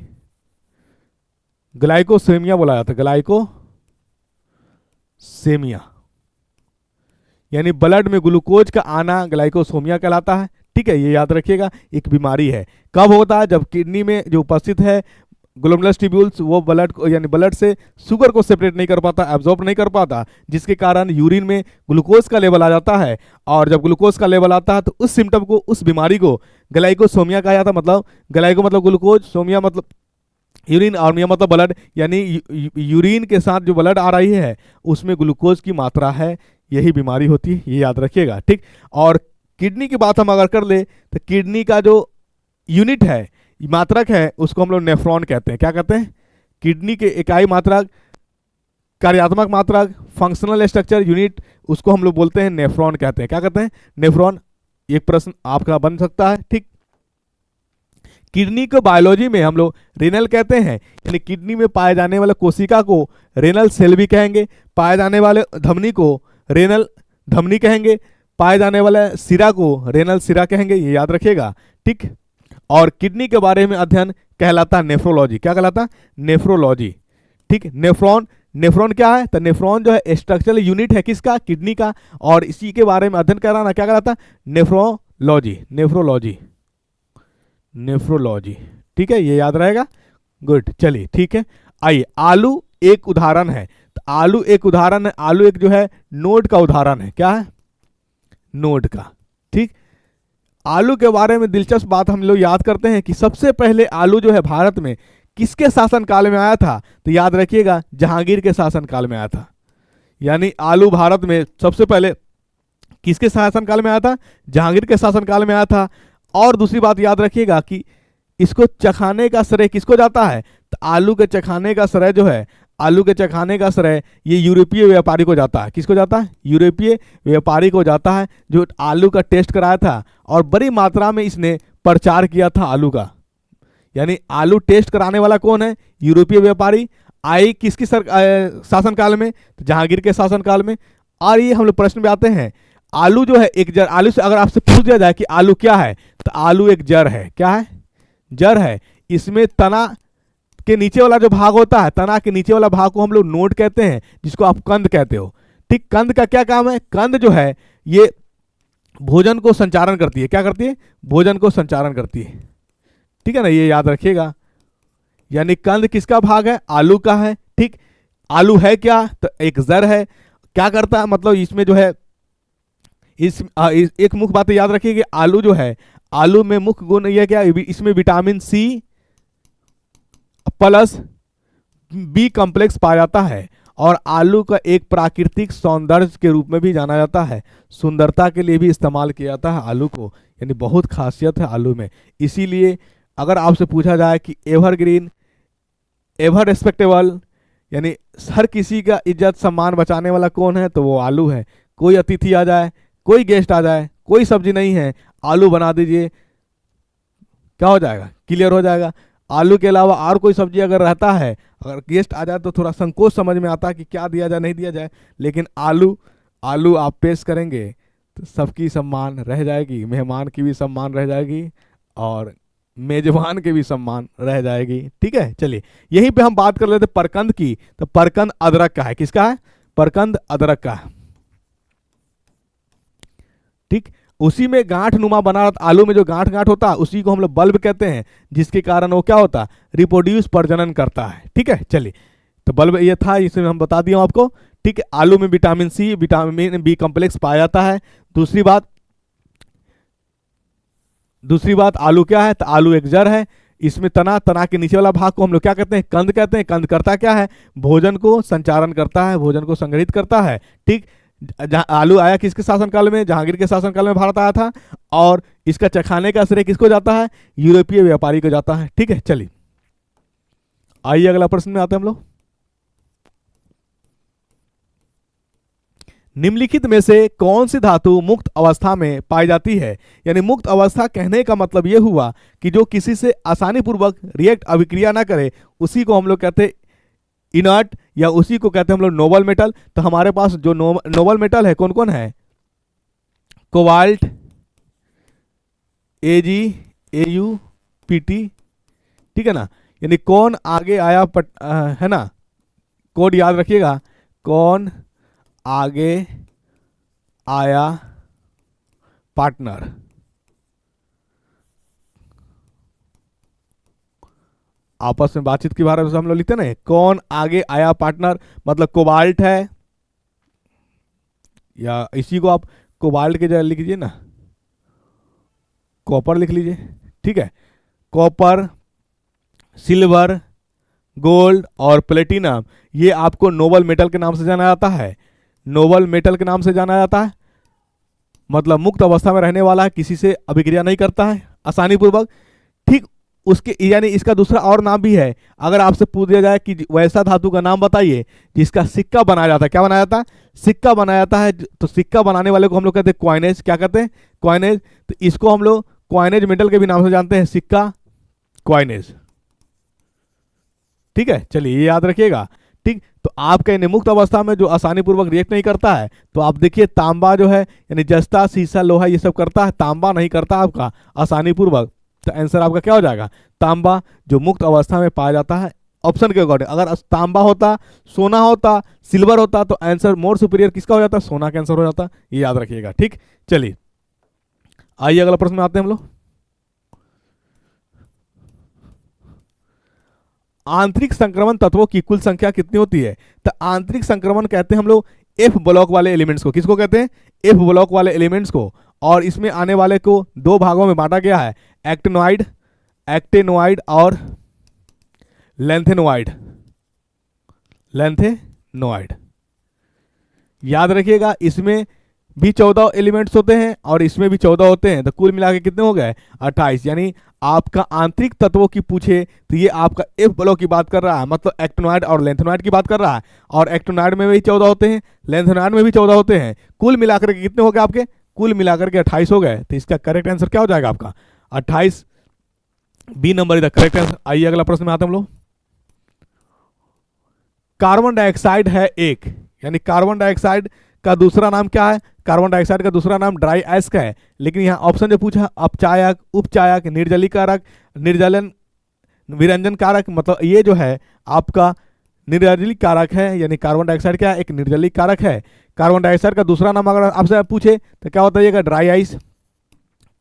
ग्लाइकोसेमिया बोला जाता है, ग्लाइकोसेमिया। यानी ब्लड में ग्लूकोज का आना ग्लाइकोसोमिया कहलाता है, ठीक है। ये याद रखिएगा, एक बीमारी है। कब होता है, जब किडनी में जो उपस्थित है ग्लोमेरुलस ट्यूब्यूल्स वो ब्लड को, यानी ब्लड से शुगर को सेपरेट नहीं कर पाता, एब्जॉर्ब नहीं कर पाता, जिसके कारण यूरिन में ग्लूकोज का लेवल आ जाता है। और जब ग्लूकोज का लेवल आता है तो उस सिम्टम को, उस बीमारी को ग्लाइकोसोमिया कहा जाता है। मतलब ग्लाइको मतलब ग्लूकोज, सोमिया मतलब यूरिन और मिया मतलब ब्लड, यानी यूरिन के साथ जो ब्लड आ रही है उसमें ग्लूकोज की मात्रा है, यही बीमारी होती है, ये याद रखिएगा, ठीक। और किडनी की बात हम अगर कर ले तो किडनी का जो यूनिट है, मात्रक है, उसको हम लोग नेफ्रॉन कहते हैं। क्या कहते हैं, किडनी के इकाई मात्रक, कार्यात्मक मात्रक, फंक्शनल स्ट्रक्चर यूनिट, उसको हम लोग बोलते हैं नेफ्रॉन कहते हैं। क्या कहते हैं, नेफ्रॉन। एक प्रश्न आपका बन सकता है, ठीक। किडनी को बायोलॉजी में हम लोग रेनल कहते हैं, यानी किडनी में पाए जाने वाले कोशिका को रेनल सेल भी कहेंगे, पाए जाने वाले धमनी को रेनल धमनी कहेंगे, पाए जाने वाले सिरा को रेनल सिरा कहेंगे, ये याद रखिएगा, ठीक। और किडनी के बारे में अध्ययन कहलाता नेफ्रोलॉजी। क्या कहलाता, नेफ्रोलॉजी, ठीक। नेफ्रॉन क्या है, तो नेफ्रॉन जो है स्ट्रक्चरल यूनिट है किसका, किडनी का, और इसी के बारे में अध्ययन कराना क्या कहलाता, नेफ्रोलॉजी, ठीक है। ये याद रहेगा, गुड। चलिए ठीक है, आइए आलू एक उदाहरण है, तो आलू एक उदाहरण है, आलू एक जो है नोड का उदाहरण है। क्या है, नोड का, ठीक। आलू के बारे में दिलचस्प बात हम लोग याद करते हैं कि सबसे पहले आलू जो है भारत में किसके शासनकाल में आया था, तो याद रखिएगा जहांगीर के शासनकाल में आया था। यानी आलू भारत में सबसे पहले किसके शासनकाल में आया था, जहांगीर के शासनकाल में आया था। और दूसरी बात याद रखिएगा कि इसको चखाने का श्रेय किसको जाता है? तो आलू के चखाने का श्रेय जो है, आलू के चखाने का श्रेय ये यूरोपीय व्यापारी को जाता है। किसको जाता है? यूरोपीय व्यापारी को जाता है, जो आलू का टेस्ट कराया था और बड़ी मात्रा में इसने प्रचार किया था आलू का। यानी आलू टेस्ट कराने वाला कौन है? यूरोपीय व्यापारी। आई किसकी शासनकाल में? तो जहांगीर के शासनकाल में। और ये हम लोग प्रश्न में आते हैं, आलू जो है एक जड़, आलू से अगर आपसे पूछ दिया जाए कि आलू क्या है, तो आलू एक जड़ है। क्या है? जड़ है। इसमें तना के नीचे वाला जो भाग होता है, तना के नीचे वाला भाग को हम लोग नोड कहते हैं, जिसको आप कंद कहते हो। ठीक, कंद का क्या काम है? कंद जो है ये भोजन को संचारण करती है। क्या करती है? भोजन को संचारण करती है। ठीक है ना, ये याद रखिएगा। यानी कंद किसका भाग है? आलू का है। ठीक, आलू है क्या? तो एक जड़ है। क्या करता है? मतलब इसमें जो है एक मुख्य बात याद रखिए कि आलू जो है, आलू में मुख्य गुण यह क्या? इसमें vitamin C plus B complex पाया जाता है और आलू का एक प्राकृतिक सौंदर्य के रूप में भी जाना जाता है। सुंदरता के लिए भी इस्तेमाल किया जाता है आलू को। यानी बहुत खासियत है आलू में। इसीलिए अगर आपसे पूछा जाए कि एवरग्रीन, एवर रिस्पेक्टेबल, यानी हर किसी का इज्जत सम्मान बचाने वाला कौन है? तो वो आलू है। कोई अतिथि आ जाए, कोई गेस्ट आ जाए, कोई सब्जी नहीं है, आलू बना दीजिए, क्या हो जाएगा? क्लियर हो जाएगा। आलू के अलावा और कोई सब्जी अगर रहता है, अगर गेस्ट आ जाए तो थोड़ा संकोच समझ में आता है कि क्या दिया जाए नहीं दिया जाए, लेकिन आलू, आलू आप पेश करेंगे तो सबकी सम्मान रह जाएगी, मेहमान की भी सम्मान रह जाएगी और मेजबान के भी सम्मान रह जाएगी। ठीक है, चलिए यहीं पे हम बात कर लेते परकंद की। तो परकंद अदरक का है। किसका है? परकंद अदरक का है। ठीक, उसी में गांठ नुमा बना रहता, आलू में जो गांठ गांठ होता है उसी को हम लोग बल्ब कहते हैं, जिसके कारण वो क्या होता है? रिप्रोड्यूस, प्रजनन करता है। ठीक है, चलिए तो बल्ब ये था, इसमें हम बता दिया आपको। ठीक है, आलू में vitamin C, vitamin B complex पाया जाता है। दूसरी बात आलू क्या है? तो आलू एक जड़ है। इसमें तना, तना के नीचे वाला भाग को हम लोग क्या कहते हैं? कंद कहते हैं। कंद करता क्या है? भोजन को संचारण करता है, भोजन को संग्रहित करता है। ठीक, आलू आया किसके शासनकाल में? जहांगीर के शासनकाल में भारत आया था। और इसका चखाने का श्रेय किसको जाता है? यूरोपीय व्यापारी को जाता है। ठीक है, चलिए आइए अगला प्रश्न में आते हैं हम लोग। निम्नलिखित में से कौन सी धातु मुक्त अवस्था में पाई जाती है? यानी मुक्त अवस्था कहने का मतलब यह हुआ कि जो किसी से आसानी पूर्वक रिएक्ट, अभिक्रिया ना करे, उसी को हम लोग कहते हैं इनर्ट, या उसी को कहते हैं हम लोग नोबल मेटल। तो हमारे पास जो नोबल मेटल है कौन कौन है? कोबाल्ट, एजी, एयू, पीटी। ठीक है ना, यानी कौन आगे आया है ना, कोड याद रखिएगा, कौन आगे आया पार्टनर। आपस में बातचीत के बारे में हम लोग लिखते ना, कौन आगे आया पार्टनर, मतलब कोबाल्ट है, या इसी को आप कोबाल्ट के जगह लिख लीजिए ना, कॉपर लिख लीजिए। ठीक है, कॉपर, सिल्वर, गोल्ड और प्लेटिनम, ये आपको नोबल मेटल के नाम से जाना जाता है। नोबल मेटल के नाम से जाना जाता है, मतलब मुक्त अवस्था में रहने वाला है, किसी से अभिक्रिया नहीं करता है आसानी पूर्वक। ठीक, उसके यानी इसका दूसरा और नाम भी है। अगर आपसे पूछ दिया जाए कि वैसा धातु का नाम बताइए जिसका सिक्का बनाया जाता है, क्या बनाया जाता है? सिक्का बनाया जाता है। तो सिक्का बनाने वाले को हम लोग कहते हैं क्वाइनेज। क्या कहते हैं? क्वाइनेज। तो इसको हम लोग क्वाइनेज मेटल के भी नाम से जानते हैं, सिक्का, क्वाइनेज। ठीक है, चलिए ये याद रखिएगा। ठीक, तो आपके मुक्त अवस्था में जो आसानी पूर्वक रिएक्ट नहीं करता है, तो आप देखिए तांबा जो है, यानी जस्ता, शीशा, लोहा, ये सब करता है, तांबा नहीं करता आपका आसानी पूर्वक। तो आंसर आपका क्या हो जाएगा? तांबा, जो मुक्त अवस्था में पाया जाता है ऑप्शन के अकॉर्डिंग। अगर तांबा होता, सोना होता, सिल्वर होता, तो आंसर मोर सुपीरियर किसका हो जाता? सोना का आंसर हो जाता। ये याद रखिएगा। ठीक, चलिए आइए अगला प्रश्न में आते हैं हम लोग। आंतरिक संक्रमण तत्वों की कुल संख्या कितनी होती है? तो आंतरिक संक्रमण कहते हैं हम लोग एफ ब्लॉक वाले एलिमेंट्स को। किसको कहते हैं? एफ ब्लॉक वाले एलिमेंट्स को। और इसमें आने वाले को दो भागों में बांटा गया है, एक्टिनोइड, एक्टिनोइड और लेंथेनोइड। लेंथेनोइड याद रखिएगा, इसमें भी 14 एलिमेंट्स होते हैं और इसमें भी 14 होते हैं, तो कुल मिला के कितने हो गए? 28। यानी आपका आंतरिक तत्वों की पूछे तो ये आपका एफ ब्लॉक की बात कर रहा है, मतलब एक्टिनोइड और लेंथेनॉइड की बात कर रहा है। और एक्टिनोइड में भी 14 होते हैं, लेंथेनॉइड में भी 14 होते हैं। कुल मिलाकर के कितने हो गए आपके? कुल मिलाकर के 28 हो गए। तो इसका करेक्ट आंसर क्या हो जाएगा आपका? 28। B number is the correct answer. आइए अगला प्रश्न में आते हम लोग। कार्बन डाइऑक्साइड है एक, यानी कार्बन डाइऑक्साइड का दूसरा नाम क्या है? कार्बन डाइऑक्साइड का दूसरा नाम ड्राई आइस का है। लेकिन यहाँ ऑप्शन जो पूछा, अपचायक, उपचायक, निर्जलीकारक, निर्जलन, विरंजन कारक, मतलब ये जो है आपका निर्जली कारक है, यानी कार्बन डाइऑक्साइड क्या है? एक निर्जली कारक है। कार्बन डाइऑक्साइड का दूसरा नाम अगर आपसे पूछे तो क्या बताइएगा? Dry ice.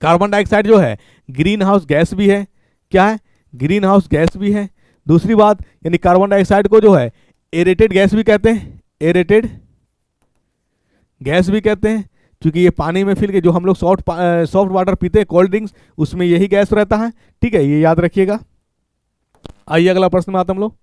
कार्बन डाइऑक्साइड जो है ग्रीन हाउस गैस भी है। क्या है? ग्रीन हाउस गैस भी है। दूसरी बात, यानी कार्बन डाइऑक्साइड को जो है एरेटेड गैस भी कहते हैं, एरेटेड गैस भी कहते हैं, क्योंकि ये पानी में फिर के जो हम लोग सॉफ्ट वाटर पीते हैं, कोल्ड ड्रिंक्स, उसमें यही गैस रहता है। ठीक है, ये याद रखिएगा। आइए अगला प्रश्न में आते हम लोग।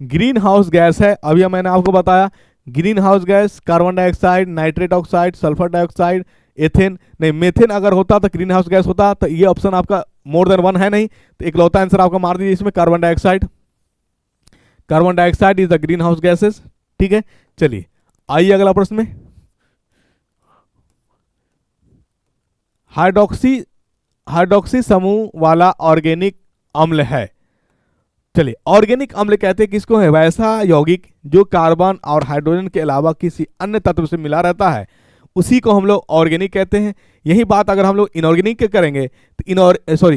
ग्रीन हाउस गैस है, अभी मैंने आपको बताया green house gas carbon dioxide, nitrate oxide, sulphur dioxide, ethane नहीं, मेथेन अगर होता तो ग्रीन हाउस गैस होता। तो ये ऑप्शन आपका मोर देन वन है नहीं, तो इकलौता आंसर आपका मार दीजिए इसमें, carbon dioxide. Carbon dioxide is the green house gases. ठीक है, चलिए आइए अगला प्रश्न में। हाइड्रोक्सी हाइड्रोक्सी समूह वाला ऑर्गेनिक अम्ल है। चलिए, ऑर्गेनिक अम्ल कहते हैं किसको है? वैसा यौगिक जो कार्बन और हाइड्रोजन के अलावा किसी अन्य तत्व से मिला रहता है, उसी को हम लोग ऑर्गेनिक कहते हैं। यही बात अगर हम लोग इनऑर्गेनिक के करेंगे तो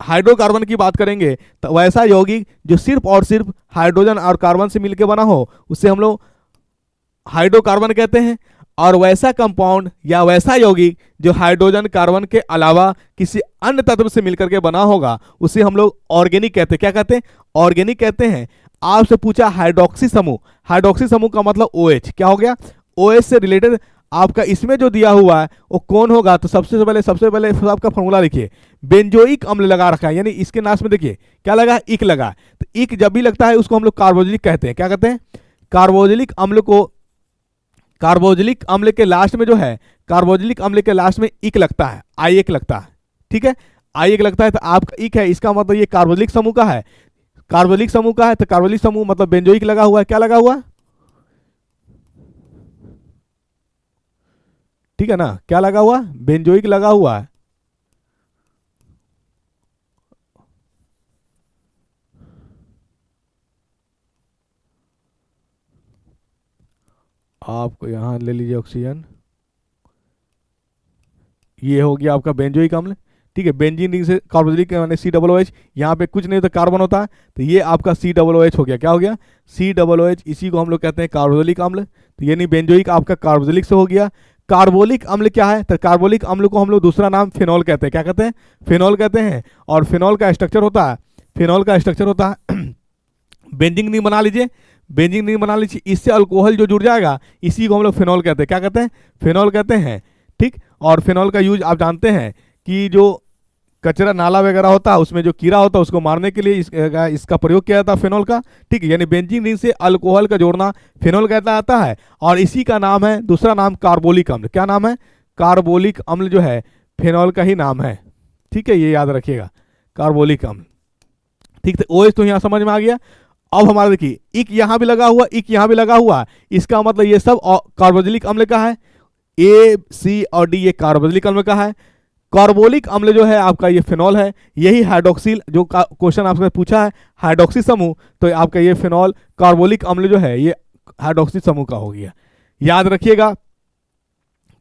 हाइड्रोकार्बन की बात करेंगे तो वैसा यौगिक जो सिर्फ और सिर्फ हाइड्रोजन और कार्बन से मिलकर बना हो, उसे हम लोग हाइड्रोकार्बन कहते हैं। और वैसा कंपाउंड या वैसा यौगिक जो हाइड्रोजन कार्बन के अलावा किसी अन्य तत्व से मिलकर के बना होगा, उसे हम लोग ऑर्गेनिक कहते हैं। क्या कहते हैं? ऑर्गेनिक कहते हैं। आपसे पूछा हाइड्रोक्सी समूह, हाइड्रोक्सी समूह का मतलब OH। क्या हो गया? OH से रिलेटेड आपका इसमें जो दिया हुआ है वो कौन होगा? तो सबसे पहले आपका फॉर्मूला लिखिए, बेंजोइक अम्ल लगा रखा है, यानी इसके नाम में देखिए क्या लगा? इक लगा। तो इक जब भी लगता है उसको हम लोग कार्बोजिलिक कहते हैं। क्या कहते हैं? कार्बोजिलिक अम्ल को, कार्बोजिलिक अम्ल के लास्ट में जो है, कार्बोजिलिक अम्ल के लास्ट में इक लगता है, आई एक लगता है। ठीक है, आई एक लगता है तो आपका इक है, इसका मतलब ये कार्बोजिलिक समूह का है। कार्बोजिलिक समूह का है तो कार्बोजिलिक समूह मतलब बेंजोइक लगा हुआ है। क्या लगा हुआ? ठीक है ना, क्या लगा हुआ? बेंजोइक लगा हुआ है। आपको यहां ले लीजिए ऑक्सीजन, ये हो गया आपका बेंजोइक अम्ल। ठीक है, बेंजीन रिंग से कार्बोजिलिक यानी COOH, यहाँ पे कुछ नहीं तो कार्बन होता है, तो ये आपका COOH हो गया। क्या हो गया? COOH, इसी को हम लोग कहते हैं कार्बोजिलिक अम्ल। तो यानी बेंजोइक आपका कार्बोजिलिक से हो गया। कार्बोलिक अम्ल क्या है? तो कार्बोलिक अम्ल को हम लोग दूसरा नाम फिनॉल कहते हैं। क्या कहते हैं? फिनॉल कहते हैं। और फिनॉल का स्ट्रक्चर होता है, फिनॉल का स्ट्रक्चर होता है बेंजीन रिंग बना लीजिए, बेंजीन रिंग बना लीजिए, इससे अल्कोहल जो जुड़ जाएगा, इसी को हम लोग फिनॉल कहते हैं। क्या कहते हैं? फिनॉल कहते हैं। ठीक, और फिनॉल का यूज आप जानते हैं कि जो कचरा नाला वगैरह होता है उसमें जो कीड़ा होता है उसको मारने के लिए इसका प्रयोग किया जाता है फिनॉल का। ठीक है, यानी बेंजीन रिंग से अल्कोहल का जोड़ना फिनॉल कहता जाता है। और इसी का नाम है, दूसरा नाम कार्बोलिक अम्ल। क्या नाम है? कार्बोलिक अम्ल जो है फिनॉल का ही नाम है। ठीक है, ये याद रखिएगा, कार्बोलिक अम्ल। ठीक, तो OH तो यहाँ समझ में आ गया। अब हमारा देखिए, इक यहाँ भी लगा हुआ, इक यहाँ भी लगा हुआ, इसका मतलब ये सब कार्बोजिलिक अम्ल का है। A, C और D ये कार्बोजिलिक अम्ल का है। कार्बोलिक अम्ल जो है आपका ये फिनॉल है। यही हाइड्रोक्सिल जो क्वेश्चन आपसे पूछा है, हाइड्रोक्सी समूह, तो आपका ये फिनॉल कार्बोलिक अम्ल जो है ये हाइड्रोक्सी समूह का हो गया। याद रखिएगा,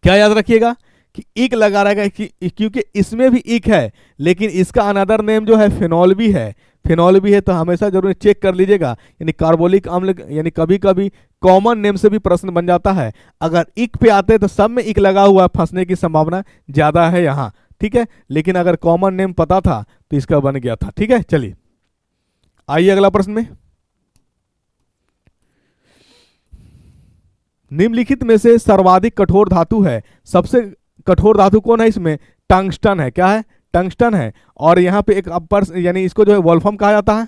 क्या याद रखिएगा? कि इक लगा रहेगा, क्योंकि इसमें भी इक है, लेकिन इसका अनदर नेम जो है फिनॉल भी है। फिनॉल भी है, तो हमेशा जरूर चेक कर लीजिएगा। यानी कार्बोलिक अम्ल, यानी कभी कभी कॉमन नेम से भी प्रश्न बन जाता है। अगर इक पे आते तो सब में इक लगा हुआ, फंसने की संभावना ज्यादा है यहाँ। ठीक है, लेकिन अगर कॉमन नेम पता था तो इसका बन गया था। ठीक है, चलिए आइए अगला प्रश्न में। निम्नलिखित में से सर्वाधिक कठोर धातु है। सबसे कठोर धातु कौन है इसमें? टंगस्टन है। क्या है? टंगस्टन है। और यहाँ पे एक अपर, यानी इसको जो है वोल्फ्रम कहा जाता है।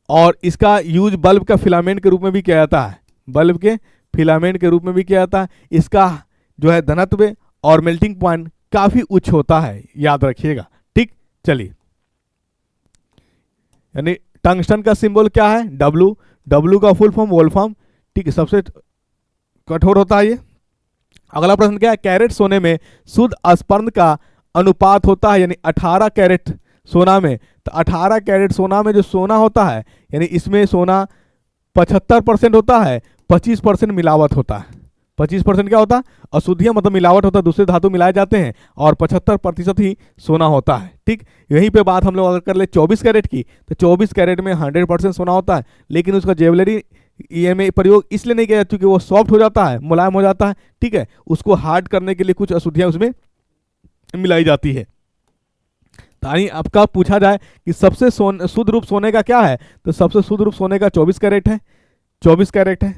और इसका यूज बल्ब का फिलामेंट के रूप में भी किया जाता है, बल्ब के फिलामेंट के रूप में भी किया जाता है। इसका जो है घनत्व और मेल्टिंग पॉइंट काफी उच्च होता है, याद रखिएगा। ठीक, चलिए, यानी टंगस्टन का सिंबल क्या है? डब्लू। डब्लू का फुल फॉर्म वोल्फ्राम। ठीक है, सबसे कठोर होता है ये। अगला प्रश्न क्या है? कैरेट सोने में शुद्ध स्पर्न का अनुपात होता है, यानी 18 कैरेट सोना में, तो 18 कैरेट सोना में जो सोना होता है, यानी इसमें सोना 75% होता है, 25% मिलावट होता है। 25% क्या होता है? अशुद्धियां, मतलब मिलावट होता है, दूसरे धातु मिलाए जाते हैं, और 75% ही सोना होता है। ठीक, यहीं पे बात हम लोग अगर कर ले 24 कैरेट की, तो 24 कैरेट में 100% सोना होता है, लेकिन उसका ज्वेलरी ये में प्रयोग इसलिए नहीं किया क्योंकि वो सॉफ्ट हो जाता है, मुलायम हो जाता है। ठीक है, उसको हार्ड करने के लिए कुछ अशुद्धियां उसमें मिलाई जाती है। ताकि आपका पूछा जाए कि सबसे शुद्ध रूप सोने का क्या है, तो सबसे शुद्ध रूप सोने का 24 कैरेट है। 24 कैरेट है।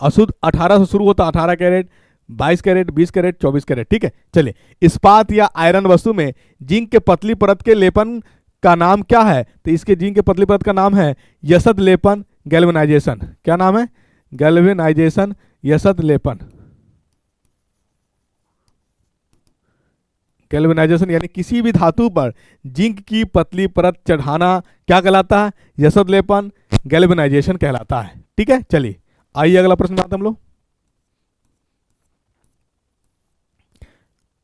अशुद्ध 18 से शुरू होता है, 18 कैरेट, 22 कैरेट, 20 कैरेट, 24 कैरेट। ठीक है, चलिए, इस्पात या आयरन वस्तु में जिंक के पतली परत के लेपन का नाम क्या है? तो इसके जिंक के पतली परत का नाम है यशद लेपन, गैल्वेनाइजेशन। क्या नाम है? गैल्वेनाइजेशन, यशद लेपन। गैल्वेनाइजेशन यानी किसी भी धातु पर जिंक की पतली परत चढ़ाना क्या कहलाता है? यशद लेपन, गैल्वेनाइजेशन कहलाता है। ठीक है, चलिए आइए अगला प्रश्न बात हम लोग।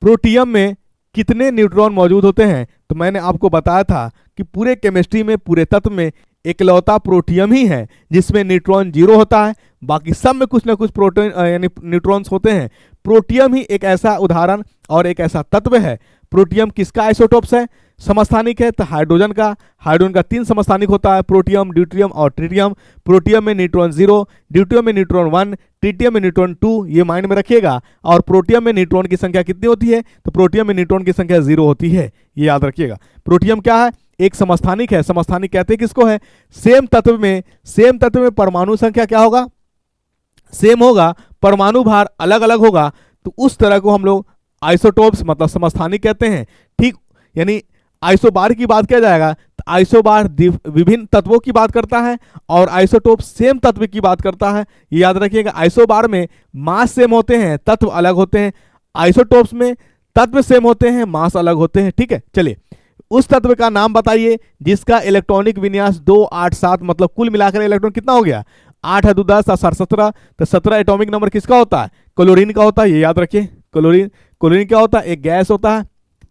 प्रोटियम में कितने न्यूट्रॉन मौजूद होते हैं? तो मैंने आपको बताया था कि पूरे केमिस्ट्री में, पूरे तत्व में इकलौता प्रोटियम ही है जिसमें न्यूट्रॉन 0 होता है, बाकी सब में कुछ ना कुछ प्रोटॉन यानी न्यूट्रॉन्स होते हैं। प्रोटियम ही एक ऐसा उदाहरण और एक ऐसा तत्व है। प्रोटियम किसका आइसोटोप्स है? समस्थानिक है, तो हाइड्रोजन का 3 समस्थानिक होता है, प्रोटियम, ड्यूट्रियम और ट्रिटियम। प्रोटियम में न्यूट्रॉन 0, ड्यूट्रियम में न्यूट्रॉन 1, ट्रिटियम में न्यूट्रॉन 2, ये माइंड में रखिएगा। और प्रोटियम में न्यूट्रॉन की संख्या कितनी होती है? तो प्रोटियम में न्यूट्रॉन की संख्या 0 होती है, ये याद रखिएगा। प्रोटियम क्या है? एक समस्थानिक है। समस्थानिक कहते हैं किसको है? सेम तत्व में परमाणु संख्या क्या होगा? सेम होगा, परमाणु भार अलग अलग होगा, तो उस तरह को हम लोग आइसोटोप्स मतलब समस्थानिक कहते हैं। ठीक, यानी आइसोबार की बात किया जाएगा तो आइसोबार विभिन्न तत्वों की बात करता है और आइसोटोप सेम तत्व की बात करता है, ये याद रखिएगा। आइसोबार में मास सेम होते हैं, तत्व अलग होते हैं। आइसोटोप्स में तत्व सेम होते हैं, मास अलग होते हैं। ठीक है, चलिए, उस तत्व का नाम बताइए जिसका इलेक्ट्रॉनिक विन्यास 2, 8, 7, मतलब कुल मिलाकर इलेक्ट्रॉन कितना हो गया? 8 है 2 10 और 17, तो 17 एटॉमिक नंबर किसका होता है? क्लोरीन का होता है, ये याद रखिए। क्लोरीन क्या होता है? एक गैस होता है।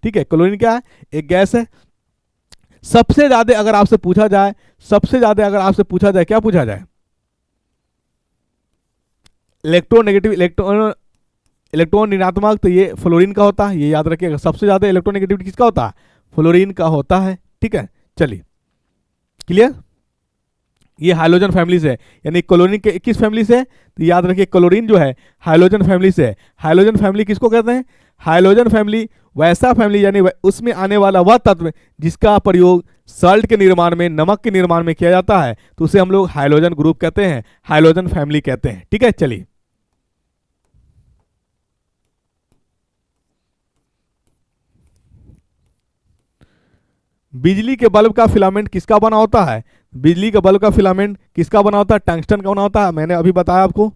ठीक है, क्लोरीन क्या है? एक गैस है। सबसे ज्यादा अगर आपसे पूछा जाए क्या पूछा जाए? इलेक्ट्रॉन नेगेटिव, इलेक्ट्रॉन ऋणात्मक, तो ये फ्लोरीन का होता है, ये याद रखिएगा। सबसे ज्यादा इलेक्ट्रॉन नेगेटिविटी किसका होता है? फ्लोरीन का होता है। ठीक है, चलिए, क्लियर। ये हाइड्रोजन फैमिली से है, यानी क्लोरीन के किस फैमिली से है? तो याद रखिए क्लोरीन जो है हाइड्रोजन फैमिली से है। हाइड्रोजन फैमिली किसको कहते हैं? हाइड्रोजन फैमिली वैसा फैमिली, यानी उसमें आने वाला वह तत्व जिसका प्रयोग सॉल्ट के निर्माण में, नमक के निर्माण में किया जाता है, तो उसे हम लोग हाइड्रोजन ग्रुप कहते हैं, हाइड्रोजन फैमिली कहते हैं। ठीक है, चलिए, बिजली के बल्ब का फिलामेंट किसका बना होता है? बिजली के बल्ब का फिलामेंट किसका बना होता है? टंगस्टन का बना होता है, मैंने अभी बताया आपको।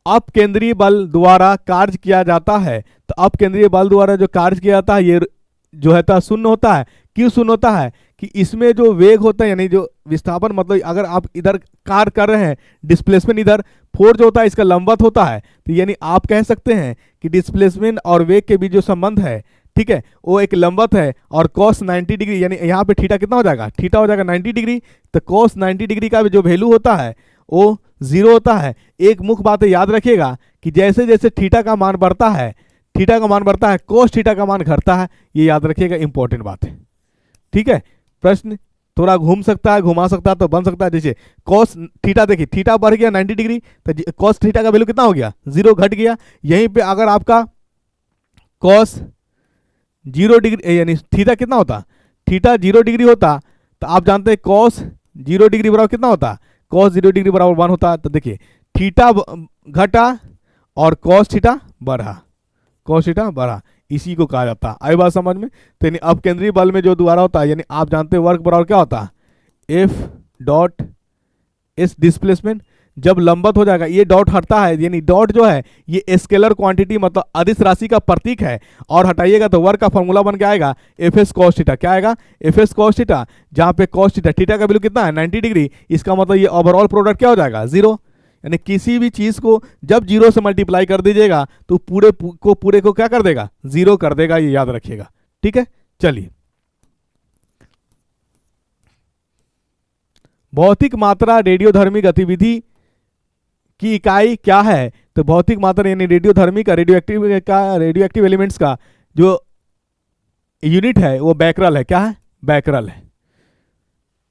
अपकेंद्रीय बल द्वारा कार्य किया जाता है, तो अपकेंद्रीय बल द्वारा जो कार्य किया जाता है ये जो है शून्य होता है। क्यों शून्य होता है? कि इसमें जो वेग होता है, यानी जो विस्थापन, मतलब अगर आप इधर कार्य कर रहे हैं, डिस्प्लेसमेंट इधर, फोर्स जो होता है इसका लंबवत होता है, तो यानी आप कह सकते हैं कि डिस्प्लेसमेंट और वेग के बीच जो संबंध है, ठीक है, वो एक लंबवत है। और cos 90 डिग्री, यानी यहाँ पे थीटा कितना हो जाएगा? थीटा हो जाएगा 90 डिग्री, तो cos 90 डिग्री का जो वैल्यू होता है वो 0 होता है। एक मुख्य बात याद रखिएगा कि जैसे जैसे थीटा का मान बढ़ता है cos थीटा का मान घटता है, ये याद रखिएगा, इंपॉर्टेंट बात है। ठीक है, प्रश्न थोड़ा घूम सकता है, घुमा सकता है, तो बन सकता है जैसे cos थीटा, देखिए थीटा बढ़ गया 90 डिग्री, तो cos थीटा का वैल्यू कितना हो गया? 0, घट गया। यहीं पे अगर आपका cos 0 डिग्री, यानी थीटा कितना होता? थीटा 0 डिग्री होता, तो आप जानते हैं cos 0 डिग्री बराबर कितना होता? cos 0 डिग्री बराबर 1 होता। तो देखिए थीटा घटा और cos थीटा बढ़ा, इसी को कहा जाता है। आई बात समझ में? तो यानी अपकेंद्रीय बल में जो द्वारा होता है, यानी आप जानते हैं वर्क बराबर क्या होता है? F dot S displacement. जब लंबत हो जाएगा, ये डॉट हटता है, यानी डॉट जो है ये स्केलर क्वांटिटी मतलब अदिश राशि का प्रतीक है, और हटाइएगा तो वर्क का फॉर्मूला बन के आएगा एफ एस कॉस थीटा। क्या आएगा? एफ एस कॉस थीटा, जहां पे कॉस थीटा, थीटा का वैल्यू कितना है 90 डिग्री, इसका मतलब ये ओवरऑल प्रोडक्ट क्या हो जाएगा? जीरो। यानी किसी भी चीज को जब जीरो से मल्टीप्लाई कर दीजिएगा तो पूरे को क्या कर देगा? जीरो कर देगा, ये याद रखिएगा। ठीक है, चलिए। भौतिक मात्रा रेडियोधर्मी गतिविधि की इकाई क्या है? तो भौतिक मात्रा यानी रेडियोधर्मी का रेडियोएक्टिव एलिमेंट्स का जो यूनिट है वो बैकरल है। क्या है? बैकरल है।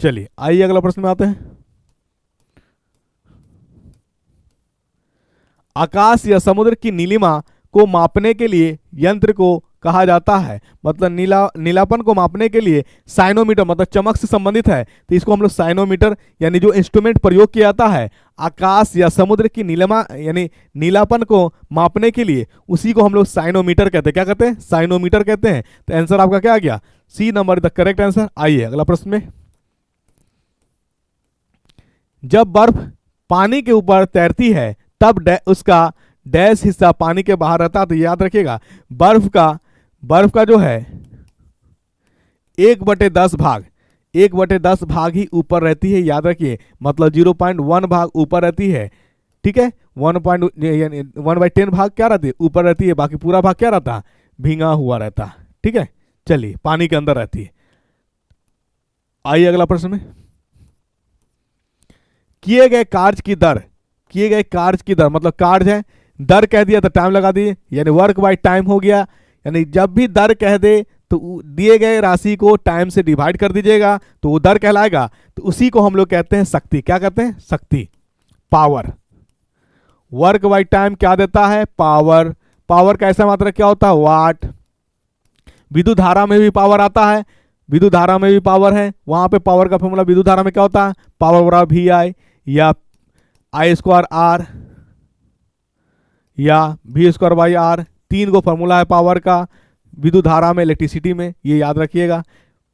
चलिए आइए अगला प्रश्न में आते हैं। आकाश या समुद्र की नीलिमा को मापने के लिए यंत्र को कहा जाता है, मतलब नीलापन को मापने के लिए साइनोमीटर, मतलब चमक से संबंधित है तो इसको हम लोग साइनोमीटर यानी जो इंस्ट्रूमेंट प्रयोग किया जाता है आकाश या समुद्र की नीलिमा यानी नीलापन को मापने के लिए, उसी को हम लोग साइनोमीटर कहते हैं। क्या कहते हैं? साइनोमीटर कहते हैं। तो आंसर आपका क्या आ गया? C number the correct answer. आइए अगला प्रश्न में। जब बर्फ पानी के ऊपर तैरती है तब उसका डैश हिस्सा पानी के बाहर रहता है, तो याद रखिएगा बर्फ का जो है 1/10 भाग, 1/10 भाग ही ऊपर रहती है, याद रखिए, मतलब 0.1 भाग ऊपर रहती है। ठीक है, 1/10 भाग क्या रहती है? ऊपर रहती है, बाकी पूरा भाग क्या रहता है? भींगा हुआ रहता है। ठीक है, चलिए, पानी के अंदर रहती है। आइए अगला प्रश्न में। किए गए कार्य की दर, मतलब कार्य है, दर कह दिया तो टाइम लगा दिए, यानी वर्क बाय टाइम हो गया। यानी जब भी दर कह दे तो दिए गए राशि को टाइम से डिवाइड कर दीजिएगा तो वो दर कहलाएगा। तो उसी को हम लोग कहते हैं शक्ति। क्या कहते हैं? शक्ति, पावर। वर्क बाय टाइम क्या देता है? पावर। पावर का ऐसा मात्रा क्या होता है? वाट। विद्युत धारा में भी पावर आता है, विद्युत धारा में भी पावर है, वहां पे पावर का फॉर्मूला विद्युत धारा में क्या होता है? पावर बराबर VI या I²R या V²/R, 3 को फॉर्मूला है पावर का विद्युत धारा में, इलेक्ट्रिसिटी में, ये याद रखिएगा।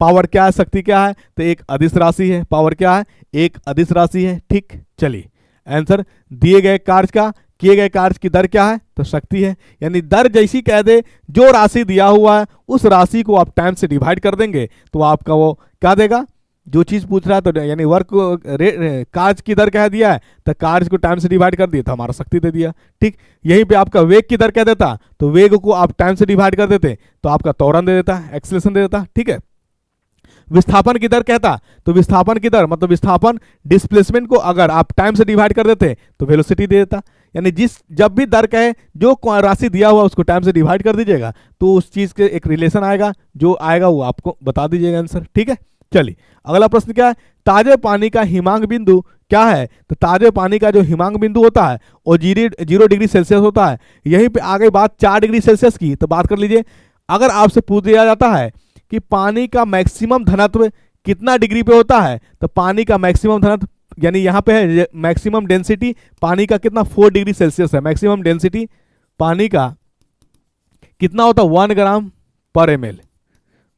पावर क्या है? शक्ति क्या है? तो एक अदिश राशि है। पावर क्या है? एक अदिश राशि है। ठीक, चलिए आंसर दिए गए कार्य का किए गए कार्य की दर क्या है? तो शक्ति है। यानी दर जैसी कह दे, जो राशि दिया हुआ है उस राशि को आप टाइम से डिवाइड कर देंगे तो आपका वो क्या देगा? जो चीज पूछ रहा है तो यानी वर्क कार्य की दर कह दिया है तो कार्य को टाइम से डिवाइड कर दिया तो हमारा शक्ति दे दिया। ठीक, यहीं पे आपका वेग की दर कह देता तो वेग को आप टाइम से डिवाइड कर देते तो आपका त्वरण दे देता, एक्सेलरेशन दे देता। ठीक है, विस्थापन की दर कहता तो विस्थापन की दर मतलब विस्थापन डिस्प्लेसमेंट को अगर आप टाइम से डिवाइड कर देते तो वेलोसिटी दे देता। यानी जब भी दर कहे, जो राशि दिया हुआ उसको टाइम से डिवाइड कर दीजिएगा तो उस चीज के एक रिलेशन आएगा, जो आएगा वो आपको बता दीजिएगा आंसर। ठीक है, चलिए अगला प्रश्न क्या है? ताजे पानी का हिमांक बिंदु क्या है? तो ताजे पानी का जो हिमांक बिंदु होता है वो 0 डिग्री सेल्सियस होता है। यहीं पे आ गई बात 4 डिग्री सेल्सियस की, तो बात कर लीजिए। अगर आपसे पूछ दिया जाता है कि पानी का मैक्सिमम घनत्व कितना डिग्री पे होता है, तो पानी का मैक्सिमम घनत्व यानी यहाँ पे है मैक्सिमम डेंसिटी पानी का कितना? 4 डिग्री सेल्सियस है। मैक्सिमम डेंसिटी पानी का कितना होता है? 1 ग्राम पर ml।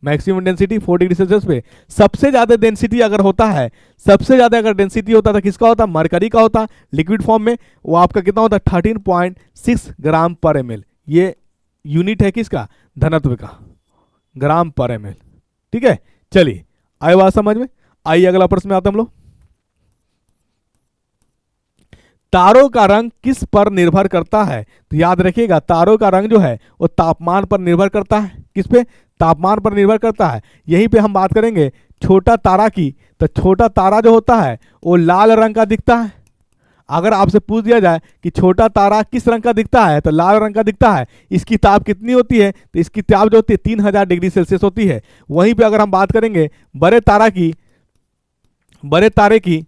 Maximum density 4 degree Celsius पे। सबसे ज्यादा डेंसिटी अगर होता है, सबसे ज्यादा अगर डेंसिटी होता है किसका होता है? मरकरी का होता है लिक्विड फॉर्म में। वो आपका कितना होता है? 13.6 ग्राम पर ml। ये यूनिट है किसका? घनत्व का, ग्राम पर ml। ठीक है, चलिए आए बात समझ में। आइए अगला प्रश्न में आते हम लोग। तारों का रंग किस पर निर्भर करता है? तो याद रखिएगा तारों का रंग जो है वो तापमान पर निर्भर करता है। किस पे? तापमान पर निर्भर करता है। यहीं पे हम बात करेंगे छोटा तारा की, तो छोटा तारा जो होता है वो लाल रंग का दिखता है। अगर आपसे पूछ दिया जाए कि छोटा तारा किस रंग का दिखता है, तो लाल रंग का दिखता है। इसकी ताप कितनी होती है? तो इसकी ताप जो होती है 3000 डिग्री सेल्सियस होती है। वहीं पे अगर हम बात करेंगे बड़े तारे की,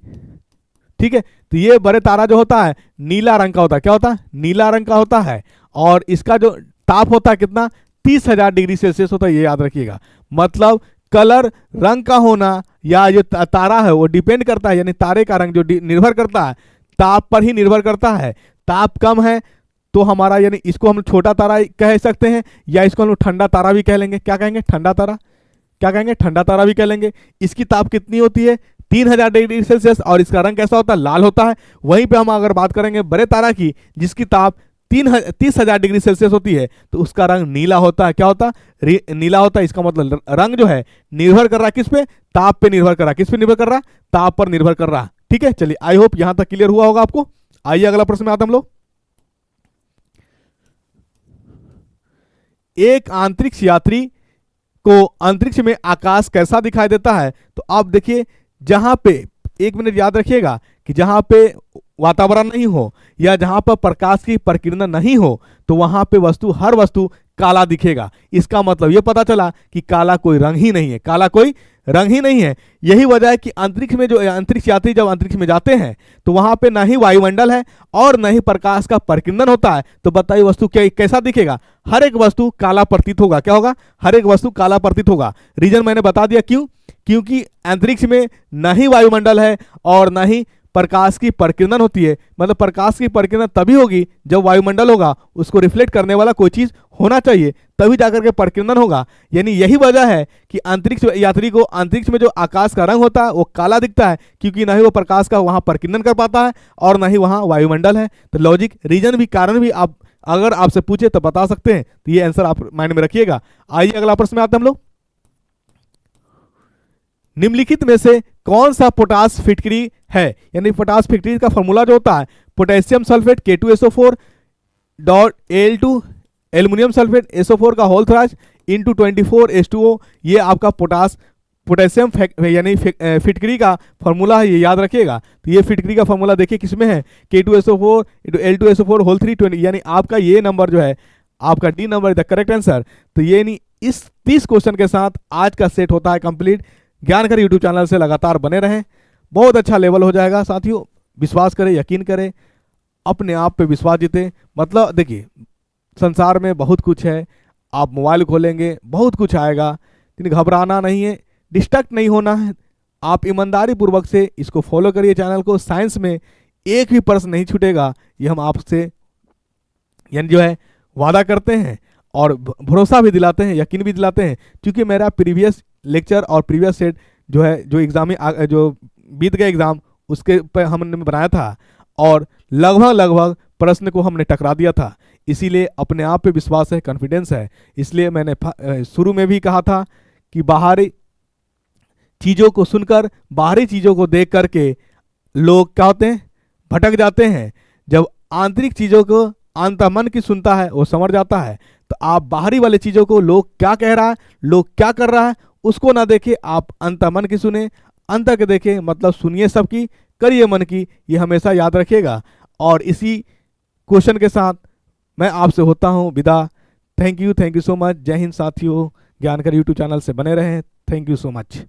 ठीक है, तो ये बड़े तारा जो होता है नीला रंग का होता है। क्या होता है? नीला रंग का होता है। और इसका जो ताप होता है कितना? 30,000 डिग्री सेल्सियस होता है, ये याद रखिएगा। मतलब कलर रंग का होना या जो तारा है वो डिपेंड करता है, यानी तारे का रंग जो निर्भर करता है ताप पर ही निर्भर करता है। ताप कम है तो हमारा यानी इसको हम छोटा तारा कह सकते हैं, या इसको हम लोग ठंडा तारा भी कह लेंगे। क्या कहेंगे? ठंडा तारा। क्या कहेंगे? ठंडा तारा भी कह लेंगे। इसकी ताप कितनी होती है? 3000 डिग्री सेल्सियस और इसका रंग कैसा होता है, लाल होता है। वहीं पे हम अगर बात करेंगे बड़े तारा की, जिसकी ताप 30,000 डिग्री सेल्सियस होती है, तो उसका रंग नीला होता है। क्या होता है, नीला होता है। इसका मतलब रंग जो है निर्भर कर रहा है किस पे, ताप पे निर्भर कर रहा है। किस पे निर्भर कर रहा है, ताप पर निर्भर कर रहा है। ठीक है, चलिए आई होप यहां तक क्लियर हुआ होगा आपको। आइए अगला प्रश्न में आते हम लोग। एक अंतरिक्ष यात्री को अंतरिक्ष में आकाश कैसा दिखाई देता है, तो आप देखिए जहां पे, एक मिनट याद रखिएगा कि जहां पे वातावरण नहीं हो या जहां पर प्रकाश की प्रकीर्णन नहीं हो, तो वहां पे हर वस्तु काला दिखेगा। इसका मतलब यह पता चला कि काला कोई रंग ही नहीं है, काला कोई रंग ही नहीं है। यही वजह है कि अंतरिक्ष में जो अंतरिक्ष यात्री जब अंतरिक्ष में जाते हैं तो वहां पे ना ही वायुमंडल है और ना ही प्रकाश का प्रकीर्णन होता है। तो बताइए वस्तु कैसा दिखेगा, हर एक वस्तु काला प्रतीत होगा। क्या होगा, हर एक वस्तु काला प्रतीत होगा। रीजन मैंने बता दिया, क्यों, क्योंकि अंतरिक्ष में ना ही वायुमंडल है और ना ही प्रकाश की प्रकीर्णन होती है। मतलब प्रकाश की प्रकीर्णन तभी होगी जब वायुमंडल होगा, उसको रिफ्लेक्ट करने वाला कोई चीज होना चाहिए, तभी जाकर के प्रकीर्णन होगा। यानी यही वजह है कि अंतरिक्ष यात्री को अंतरिक्ष में जो आकाश का रंग होता है वो काला दिखता है, क्योंकि ना ही वो प्रकाश का वहां प्रकीर्णन कर पाता है और ना ही वहां वायुमंडल है। तो लॉजिक, रीजन भी, कारण भी आप अगर आपसे पूछे तो बता सकते हैं। तो ये आंसर आप माइंड में रखिएगा। आइए अगला प्रश्न में आते हैं हम लोग। निम्नलिखित में से कौन सा पोटास फिटकरी है, यानी पोटास फिटकरी का फॉर्मूला जो होता है potassium sulphate K2SO4 dot Al2 aluminium sulphate SO4 का होल थ्राइस इंटू 24H2O। ये आपका पोटेशियम यानी फिटकरी का फॉर्मूला है, ये याद रखिएगा। तो ये फिटकरी का फॉर्मूला देखिए किसमें है, K2SO4 इंटू L2SO4 होल 3 यानी आपका ये नंबर जो है आपका D number is the correct answer. तो ये नहीं, इस 30 क्वेश्चन के साथ आज का सेट होता है कंप्लीट। ज्ञानघर यूट्यूब चैनल से लगातार बने रहें, बहुत अच्छा लेवल हो जाएगा साथियों। विश्वास करें, यकीन करें, अपने आप पे विश्वास जीतें। मतलब देखिए संसार में बहुत कुछ है, आप मोबाइल खोलेंगे बहुत कुछ आएगा, लेकिन घबराना नहीं है, डिस्ट्रैक्ट नहीं होना है। आप ईमानदारी पूर्वक से इसको फॉलो करिए चैनल को। साइंस में एक भी प्रश्न नहीं छूटेगा, ये हम आपसे यानी जो है वादा करते हैं और भरोसा भी दिलाते हैं, यकीन भी दिलाते हैं। क्योंकि मेरा प्रीवियस लेक्चर और प्रीवियस सेट जो है, जो एग्जाम में जो बीत गए एग्जाम, उसके पर हमने बनाया था और लगभग प्रश्न को हमने टकरा दिया था। इसीलिए अपने आप पे विश्वास है, कॉन्फिडेंस है। इसलिए मैंने शुरू में भी कहा था कि बाहरी चीज़ों को सुनकर, बाहरी चीज़ों को देख करके लोग क्या होते हैं, भटक जाते हैं। जब आंतरिक चीज़ों को अंतर्मन की सुनता है वो समझ जाता है। तो आप बाहरी वाले चीज़ों को, लोग क्या कह रहा है, लोग क्या कर रहा है, उसको ना देखे, आप अंतर्मन की सुने, अंतर के देखें। मतलब सुनिए सबकी, करिए मन की, ये हमेशा याद रखिएगा। और इसी क्वेश्चन के साथ मैं आपसे होता हूँ विदा। Thank you so much. जय हिंद साथियों, ज्ञानघर यूट्यूब चैनल से बने रहें। Thank you so much.